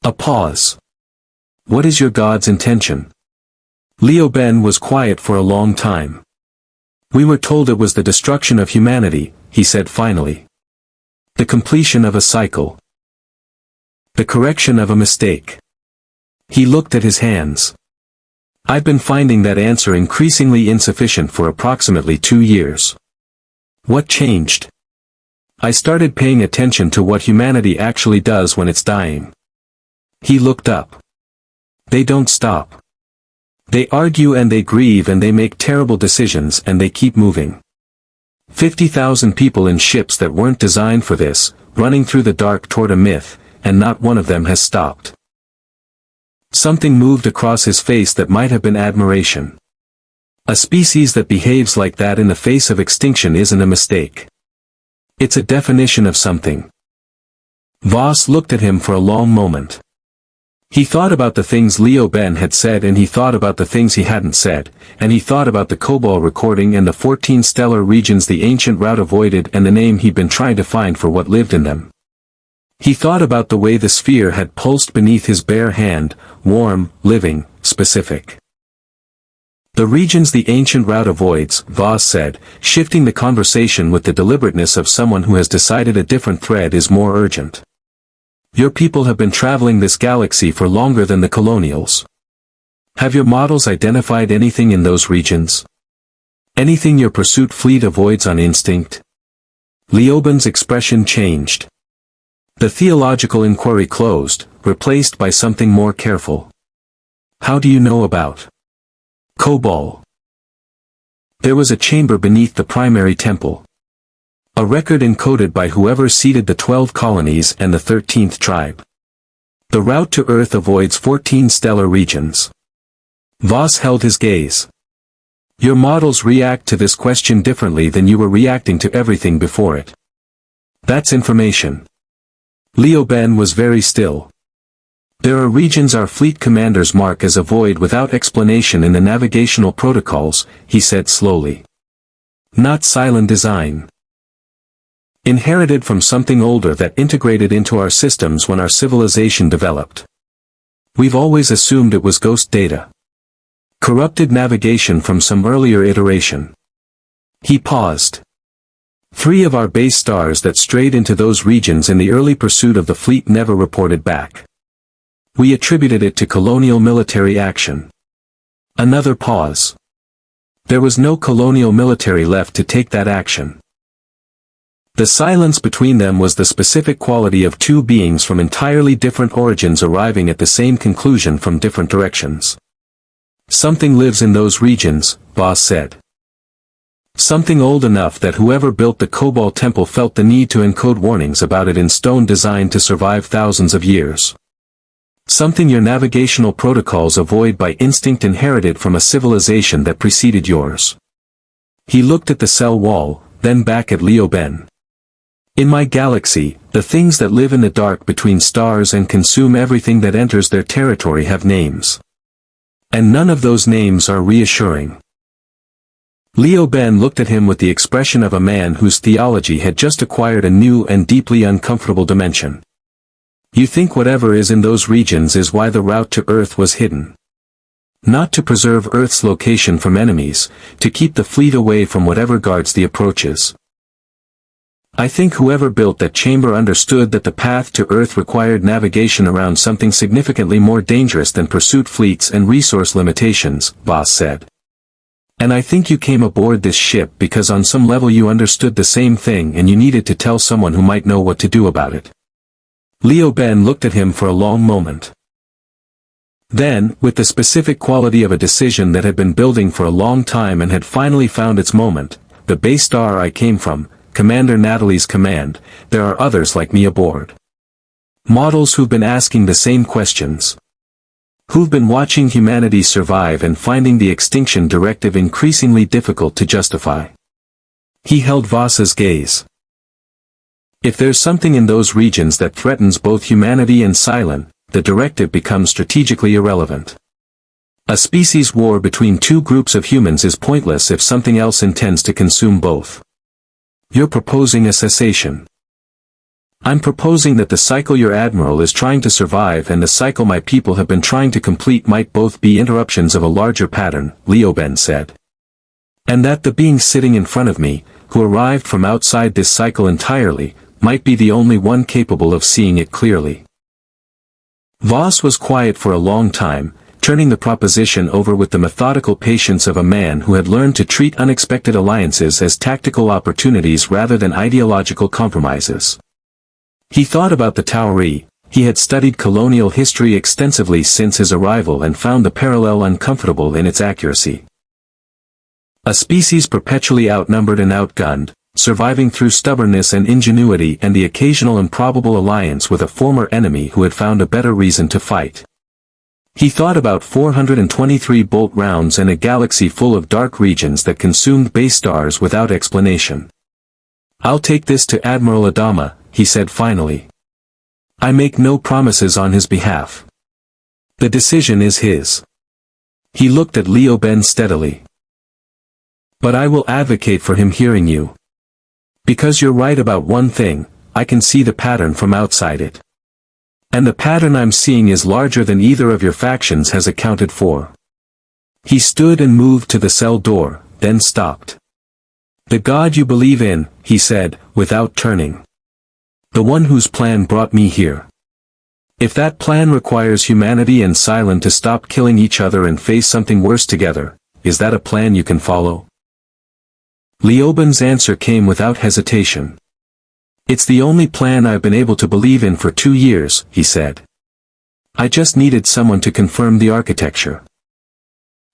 [SPEAKER 1] A pause. "What is your god's intention?" Leo Ben was quiet for a long time. "We were told it was the destruction of humanity," he said finally. "The completion of a cycle. The correction of a mistake." He looked at his hands. "I've been finding that answer increasingly insufficient for approximately 2 years. What changed? I started paying attention to what humanity actually does when it's dying." He looked up. "They don't stop. They argue and they grieve and they make terrible decisions and they keep moving. 50,000 people in ships that weren't designed for this, running through the dark toward a myth, and not one of them has stopped. Something moved across his face that might have been admiration. A species that behaves like that in the face of extinction isn't a mistake. It's a definition of something. Voss looked at him for a long moment. He thought about the things Leo Ben had said and he thought about the things he hadn't said, and he thought about the Kobol recording and the 14 stellar regions the ancient route avoided and the name he'd been trying to find for what lived in them. He thought about the way the sphere had pulsed beneath his bare hand, warm, living, specific. The regions the ancient route avoids, Voss said, shifting the conversation with the deliberateness of someone who has decided a different thread is more urgent. Your people have been traveling this galaxy for longer than the colonials. Have your models identified anything in those regions? Anything your pursuit fleet avoids on instinct? Leoben's expression changed. The theological inquiry closed, replaced by something more careful. How do you know about Kobol? There was a chamber beneath the primary temple. A record encoded by whoever seeded the 12 colonies and the 13th tribe. The route to Earth avoids 14 stellar regions. Voss held his gaze. Your models react to this question differently than you were reacting to everything before it. That's information. Leo Ben was very still. There are regions our fleet commanders mark as a void without explanation in the navigational protocols, he said slowly. Not Cylon design. Inherited from something older that integrated into our systems when our civilization developed. We've always assumed it was ghost data. Corrupted navigation from some earlier iteration. He paused. 3 of our base stars that strayed into those regions in the early pursuit of the fleet never reported back. We attributed it to colonial military action. Another pause. There was no colonial military left to take that action. The silence between them was the specific quality of 2 beings from entirely different origins arriving at the same conclusion from different directions. Something lives in those regions, Voss said. Something old enough that whoever built the Kobol temple felt the need to encode warnings about it in stone designed to survive thousands of years. Something your navigational protocols avoid by instinct inherited from a civilization that preceded yours. He looked at the cell wall, then back at Leo Ben. In my galaxy, the things that live in the dark between stars and consume everything that enters their territory have names. And none of those names are reassuring. Leo Ben looked at him with the expression of a man whose theology had just acquired a new and deeply uncomfortable dimension. You think whatever is in those regions is why the route to Earth was hidden. Not to preserve Earth's location from enemies, to keep the fleet away from whatever guards the approaches. I think whoever built that chamber understood that the path to Earth required navigation around something significantly more dangerous than pursuit fleets and resource limitations, Voss said. And I think you came aboard this ship because on some level you understood the same thing and you needed to tell someone who might know what to do about it. Leo Ben looked at him for a long moment. Then, with the specific quality of a decision that had been building for a long time and had finally found its moment, the base star I came from, Commander Natalie's command, there are others like me aboard. Models who've been asking the same questions. Who've been watching humanity survive and finding the extinction directive increasingly difficult to justify. He held Voss's gaze. If there's something in those regions that threatens both humanity and Cylon, the directive becomes strategically irrelevant. A species war between 2 groups of humans is pointless if something else intends to consume both. You're proposing a cessation. I'm proposing that the cycle your admiral is trying to survive and the cycle my people have been trying to complete might both be interruptions of a larger pattern, Leo Ben said. And that the being sitting in front of me, who arrived from outside this cycle entirely, might be the only one capable of seeing it clearly. Voss was quiet for a long time, turning the proposition over with the methodical patience of a man who had learned to treat unexpected alliances as tactical opportunities rather than ideological compromises. He thought about the Tauri, He had studied colonial history extensively since his arrival and found the parallel uncomfortable in its accuracy. A species perpetually outnumbered and outgunned, surviving through stubbornness and ingenuity and the occasional improbable alliance with a former enemy who had found a better reason to fight. He thought about 423 bolt rounds and a galaxy full of dark regions that consumed base stars without explanation. "I'll take this to Admiral Adama," he said finally. "I make no promises on his behalf. The decision is his." He looked at Leo Ben steadily. "But I will advocate for him hearing you. Because you're right about one thing, I can see the pattern from outside it. And the pattern I'm seeing is larger than either of your factions has accounted for." He stood and moved to the cell door, then stopped. "The God you believe in," he said, without turning. "The one whose plan brought me here. If that plan requires humanity and Cylon to stop killing each other and face something worse together, is that a plan you can follow?" Leoben's answer came without hesitation. "It's the only plan I've been able to believe in for 2 years," he said. "I just needed someone to confirm the architecture."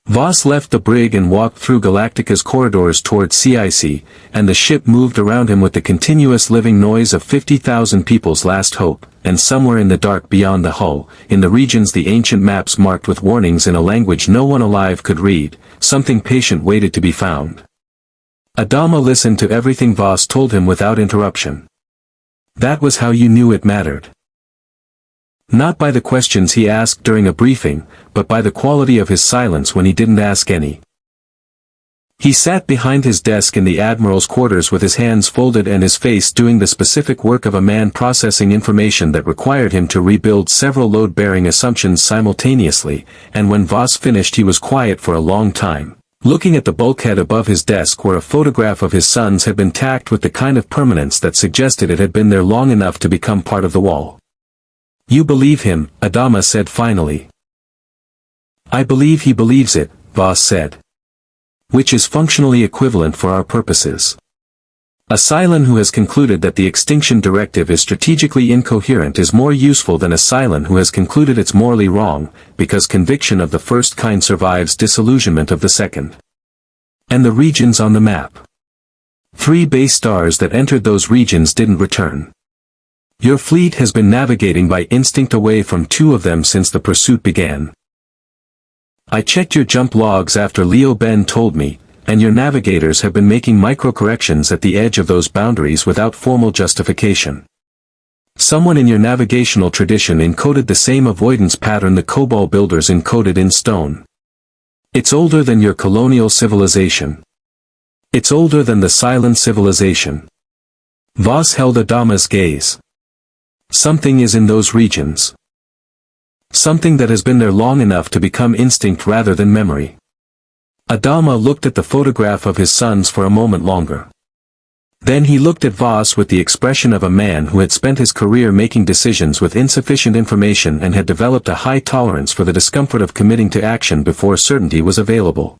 [SPEAKER 1] Voss left the brig and walked through Galactica's corridors toward CIC, and the ship moved around him with the continuous living noise of 50,000 people's last hope, and somewhere in the dark beyond the hull, in the regions the ancient maps marked with warnings in a language no one alive could read, something patient waited to be found. Adama listened to everything Voss told him without interruption. That was how you knew it mattered. Not by the questions he asked during a briefing, but by the quality of his silence when he didn't ask any. He sat behind his desk in the Admiral's quarters with his hands folded and his face doing the specific work of a man processing information that required him to rebuild several load-bearing assumptions simultaneously, and when Voss finished he was quiet for a long time, looking at the bulkhead above his desk where a photograph of his sons had been tacked with the kind of permanence that suggested it had been there long enough to become part of the wall. "You believe him," Adama said finally. "I believe he believes it," Voss said. "Which is functionally equivalent for our purposes. A Cylon who has concluded that the extinction directive is strategically incoherent is more useful than a Cylon who has concluded it's morally wrong, because conviction of the first kind survives disillusionment of the second. And the regions on the map. 3 base stars that entered those regions didn't return. Your fleet has been navigating by instinct away from 2 of them since the pursuit began. I checked your jump logs after Leo Ben told me, and your navigators have been making micro-corrections at the edge of those boundaries without formal justification. Someone in your navigational tradition encoded the same avoidance pattern the Kobol builders encoded in stone. It's older than your colonial civilization. It's older than the Cylon civilization." Voss held Adama's gaze. "Something is in those regions. Something that has been there long enough to become instinct rather than memory." Adama looked at the photograph of his sons for a moment longer. Then he looked at Voss with the expression of a man who had spent his career making decisions with insufficient information and had developed a high tolerance for the discomfort of committing to action before certainty was available.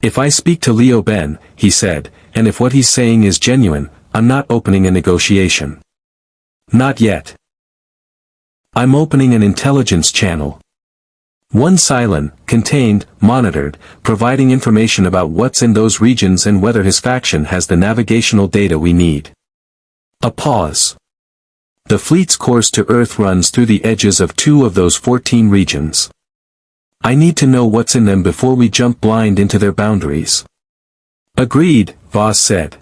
[SPEAKER 1] "If I speak to Leo Ben," he said, "and if what he's saying is genuine, I'm not opening a negotiation. Not yet. I'm opening an intelligence channel. One Cylon, contained, monitored, providing information about what's in those regions and whether his faction has the navigational data we need." A pause. "The fleet's course to Earth runs through the edges of 2 of those 14 regions. I need to know what's in them before we jump blind into their boundaries." "Agreed," Voss said.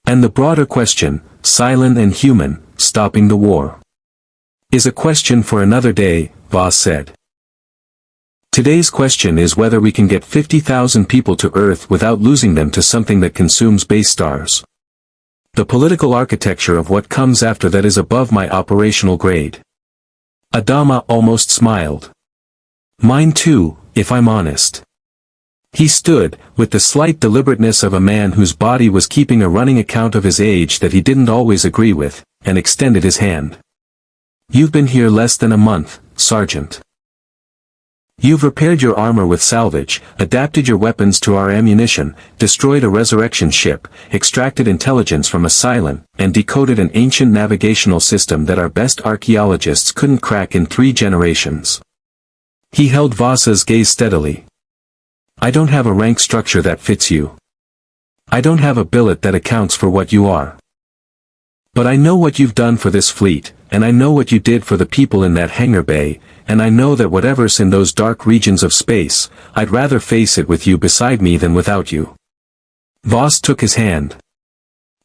[SPEAKER 1] "And the broader question, Cylon and human, stopping the war, is a question for another day," Voss said. "Today's question is whether we can get 50,000 people to Earth without losing them to something that consumes base stars. The political architecture of what comes after that is above my operational grade." Adama almost smiled. "Mine too, if I'm honest." He stood, with the slight deliberateness of a man whose body was keeping a running account of his age that he didn't always agree with, and extended his hand. "You've been here less than a month, Sergeant. You've repaired your armor with salvage, adapted your weapons to our ammunition, destroyed a resurrection ship, extracted intelligence from a Cylon, and decoded an ancient navigational system that our best archaeologists couldn't crack in 3 generations. He held Voss's gaze steadily. I don't have a rank structure that fits you. I don't have a billet that accounts for what you are. But I know what you've done for this fleet, and I know what you did for the people in that hangar bay, and I know that whatever's in those dark regions of space, I'd rather face it with you beside me than without you. Voss took his hand.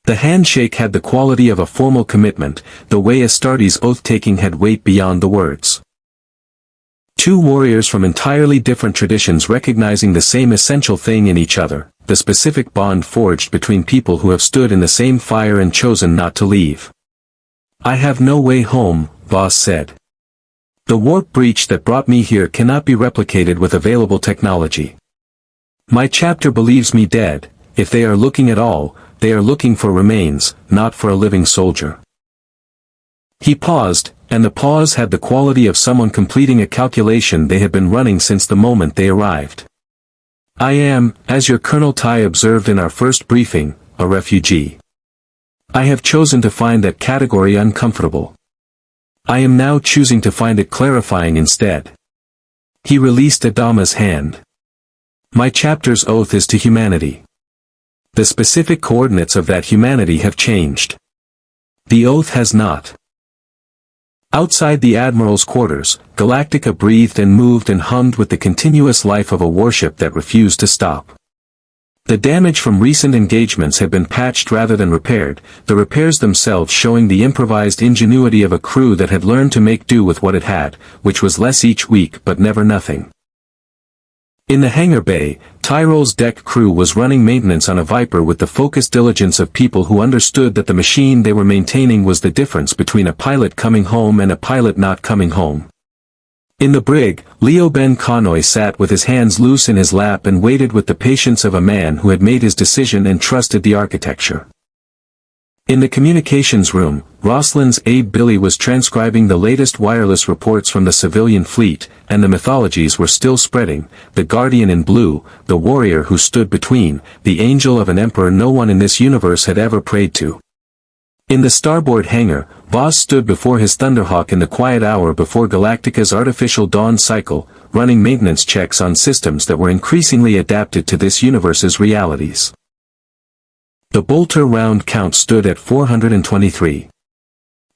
[SPEAKER 1] The handshake had the quality of a formal commitment, the way Astartes' oath-taking had weight beyond the words. 2 warriors from entirely different traditions recognizing the same essential thing in each other, the specific bond forged between people who have stood in the same fire and chosen not to leave. I have no way home, Voss said. The warp breach that brought me here cannot be replicated with available technology. My chapter believes me dead. If they are looking at all, they are looking for remains, not for a living soldier. He paused, and the pause had the quality of someone completing a calculation they had been running since the moment they arrived. I am, as your Colonel Tai observed in our first briefing, a refugee. I have chosen to find that category uncomfortable. I am now choosing to find it clarifying instead. He released Adama's hand. My chapter's oath is to humanity. The specific coordinates of that humanity have changed. The oath has not. Outside the Admiral's quarters, Galactica breathed and moved and hummed with the continuous life of a warship that refused to stop. The damage from recent engagements had been patched rather than repaired, the repairs themselves showing the improvised ingenuity of a crew that had learned to make do with what it had, which was less each week but never nothing. In the hangar bay, Tyrole's deck crew was running maintenance on a Viper with the focused diligence of people who understood that the machine they were maintaining was the difference between a pilot coming home and a pilot not coming home. In the brig, Leo Ben Konoy sat with his hands loose in his lap and waited with the patience of a man who had made his decision and trusted the architecture. In the communications room, Roslin's aide Billy was transcribing the latest wireless reports from the civilian fleet, and the mythologies were still spreading, the guardian in blue, the warrior who stood between, the angel of an emperor no one in this universe had ever prayed to. In the starboard hangar, Voss stood before his Thunderhawk in the quiet hour before Galactica's artificial dawn cycle, running maintenance checks on systems that were increasingly adapted to this universe's realities. The bolter round count stood at 423.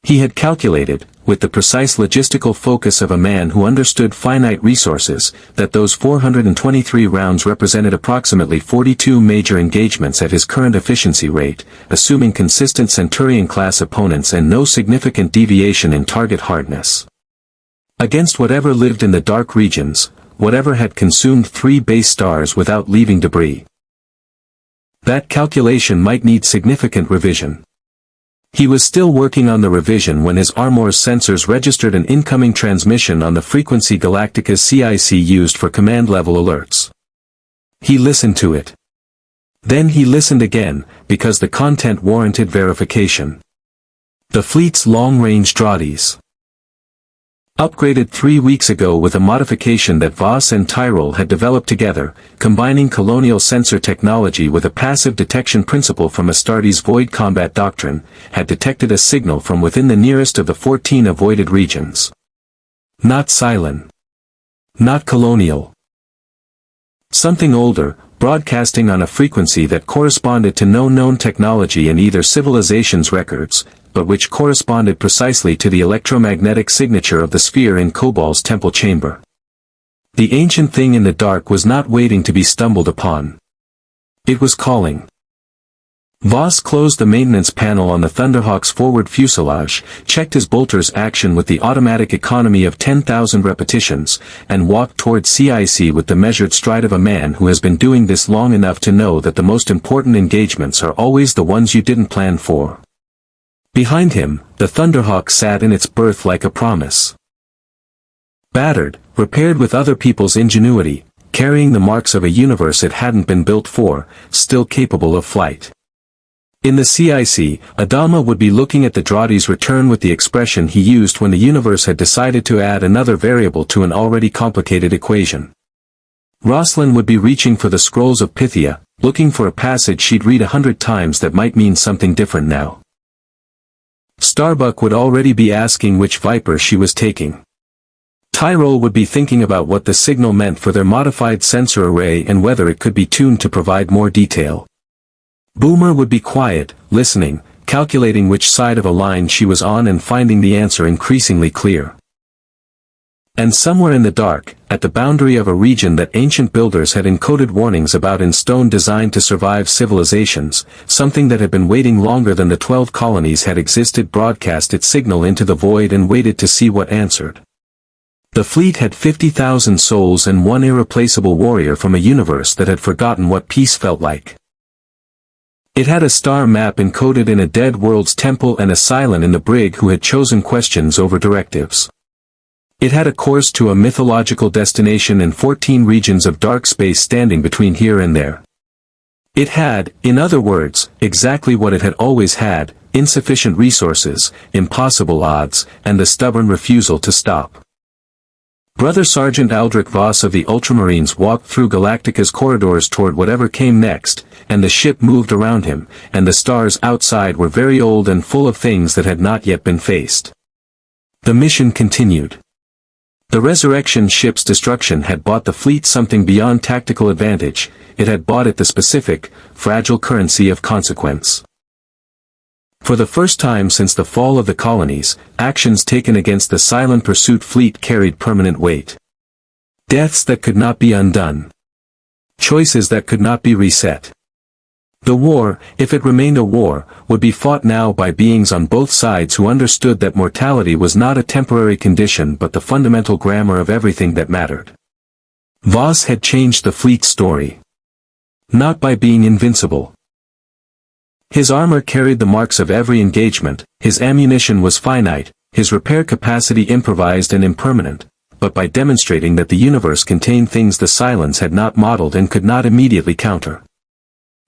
[SPEAKER 1] He had calculated, with the precise logistical focus of a man who understood finite resources, that those 423 rounds represented approximately 42 major engagements at his current efficiency rate, assuming consistent Centurion-class opponents and no significant deviation in target hardness. Against whatever lived in the dark regions, whatever had consumed 3 base stars without leaving debris. That calculation might need significant revision. He was still working on the revision when his armor's sensors registered an incoming transmission on the frequency Galactica's CIC used for command-level alerts. He listened to it. Then he listened again, because the content warranted verification. The fleet's long-range draughties. Upgraded 3 weeks ago with a modification that Voss and Tyrol had developed together, combining colonial sensor technology with a passive detection principle from Astartes' void combat doctrine, had detected a signal from within the nearest of the 14 avoided regions. Not Cylon. Not colonial. Something older, broadcasting on a frequency that corresponded to no known technology in either civilization's records, but which corresponded precisely to the electromagnetic signature of the sphere in Kobol's temple chamber. The ancient thing in the dark was not waiting to be stumbled upon. It was calling. Voss closed the maintenance panel on the Thunderhawk's forward fuselage, checked his bolter's action with the automatic economy of 10,000 repetitions, and walked toward CIC with the measured stride of a man who has been doing this long enough to know that the most important engagements are always the ones you didn't plan for. Behind him, the Thunderhawk sat in its berth like a promise. Battered, repaired with other people's ingenuity, carrying the marks of a universe it hadn't been built for, still capable of flight. In the CIC, Adama would be looking at the Draughty's return with the expression he used when the universe had decided to add another variable to an already complicated equation. Rosalind would be reaching for the scrolls of Pythia, looking for a passage she'd read 100 times that might mean something different now. Starbuck would already be asking which Viper she was taking. Tyrol would be thinking about what the signal meant for their modified sensor array and whether it could be tuned to provide more detail. Boomer would be quiet, listening, calculating which side of a line she was on and finding the answer increasingly clear. And somewhere in the dark, at the boundary of a region that ancient builders had encoded warnings about in stone designed to survive civilizations, something that had been waiting longer than the 12 colonies had existed broadcast its signal into the void and waited to see what answered. The fleet had 50,000 souls and one irreplaceable warrior from a universe that had forgotten what peace felt like. It had a star map encoded in a dead world's temple and a Cylon in the brig who had chosen questions over directives. It had a course to a mythological destination and 14 regions of dark space standing between here and there. It had, in other words, exactly what it had always had, insufficient resources, impossible odds, and the stubborn refusal to stop. Brother Sergeant Aldric Voss of the Ultramarines walked through Galactica's corridors toward whatever came next, and the ship moved around him, and the stars outside were very old and full of things that had not yet been faced. The mission continued. The resurrection ship's destruction had bought the fleet something beyond tactical advantage, it had bought it the specific, fragile currency of consequence. For the first time since the fall of the colonies, actions taken against the Cylon pursuit fleet carried permanent weight. Deaths that could not be undone. Choices that could not be reset. The war, if it remained a war, would be fought now by beings on both sides who understood that mortality was not a temporary condition but the fundamental grammar of everything that mattered. Voss had changed the fleet's story. Not by being invincible. His armor carried the marks of every engagement, his ammunition was finite, his repair capacity improvised and impermanent, but by demonstrating that the universe contained things the Cylons had not modeled and could not immediately counter.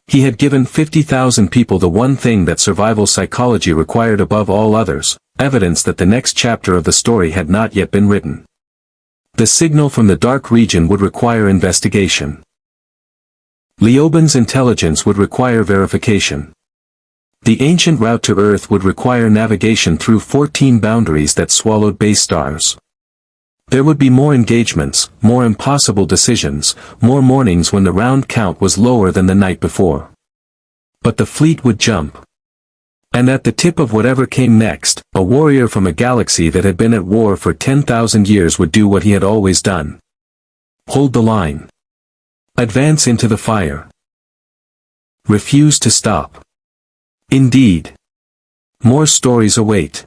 [SPEAKER 1] He had given 50,000 people the one thing that survival psychology required above all others, evidence that the next chapter of the story had not yet been written. The signal from the dark region would require investigation. Leoben's intelligence would require verification. The ancient route to Earth would require navigation through 14 boundaries that swallowed base stars. There would be more engagements, more impossible decisions, more mornings when the round count was lower than the night before. But the fleet would jump. And at the tip of whatever came next, a warrior from a galaxy that had been at war for 10,000 years would do what he had always done. Hold the line. Advance into the fire. Refuse to stop. Indeed. More stories await.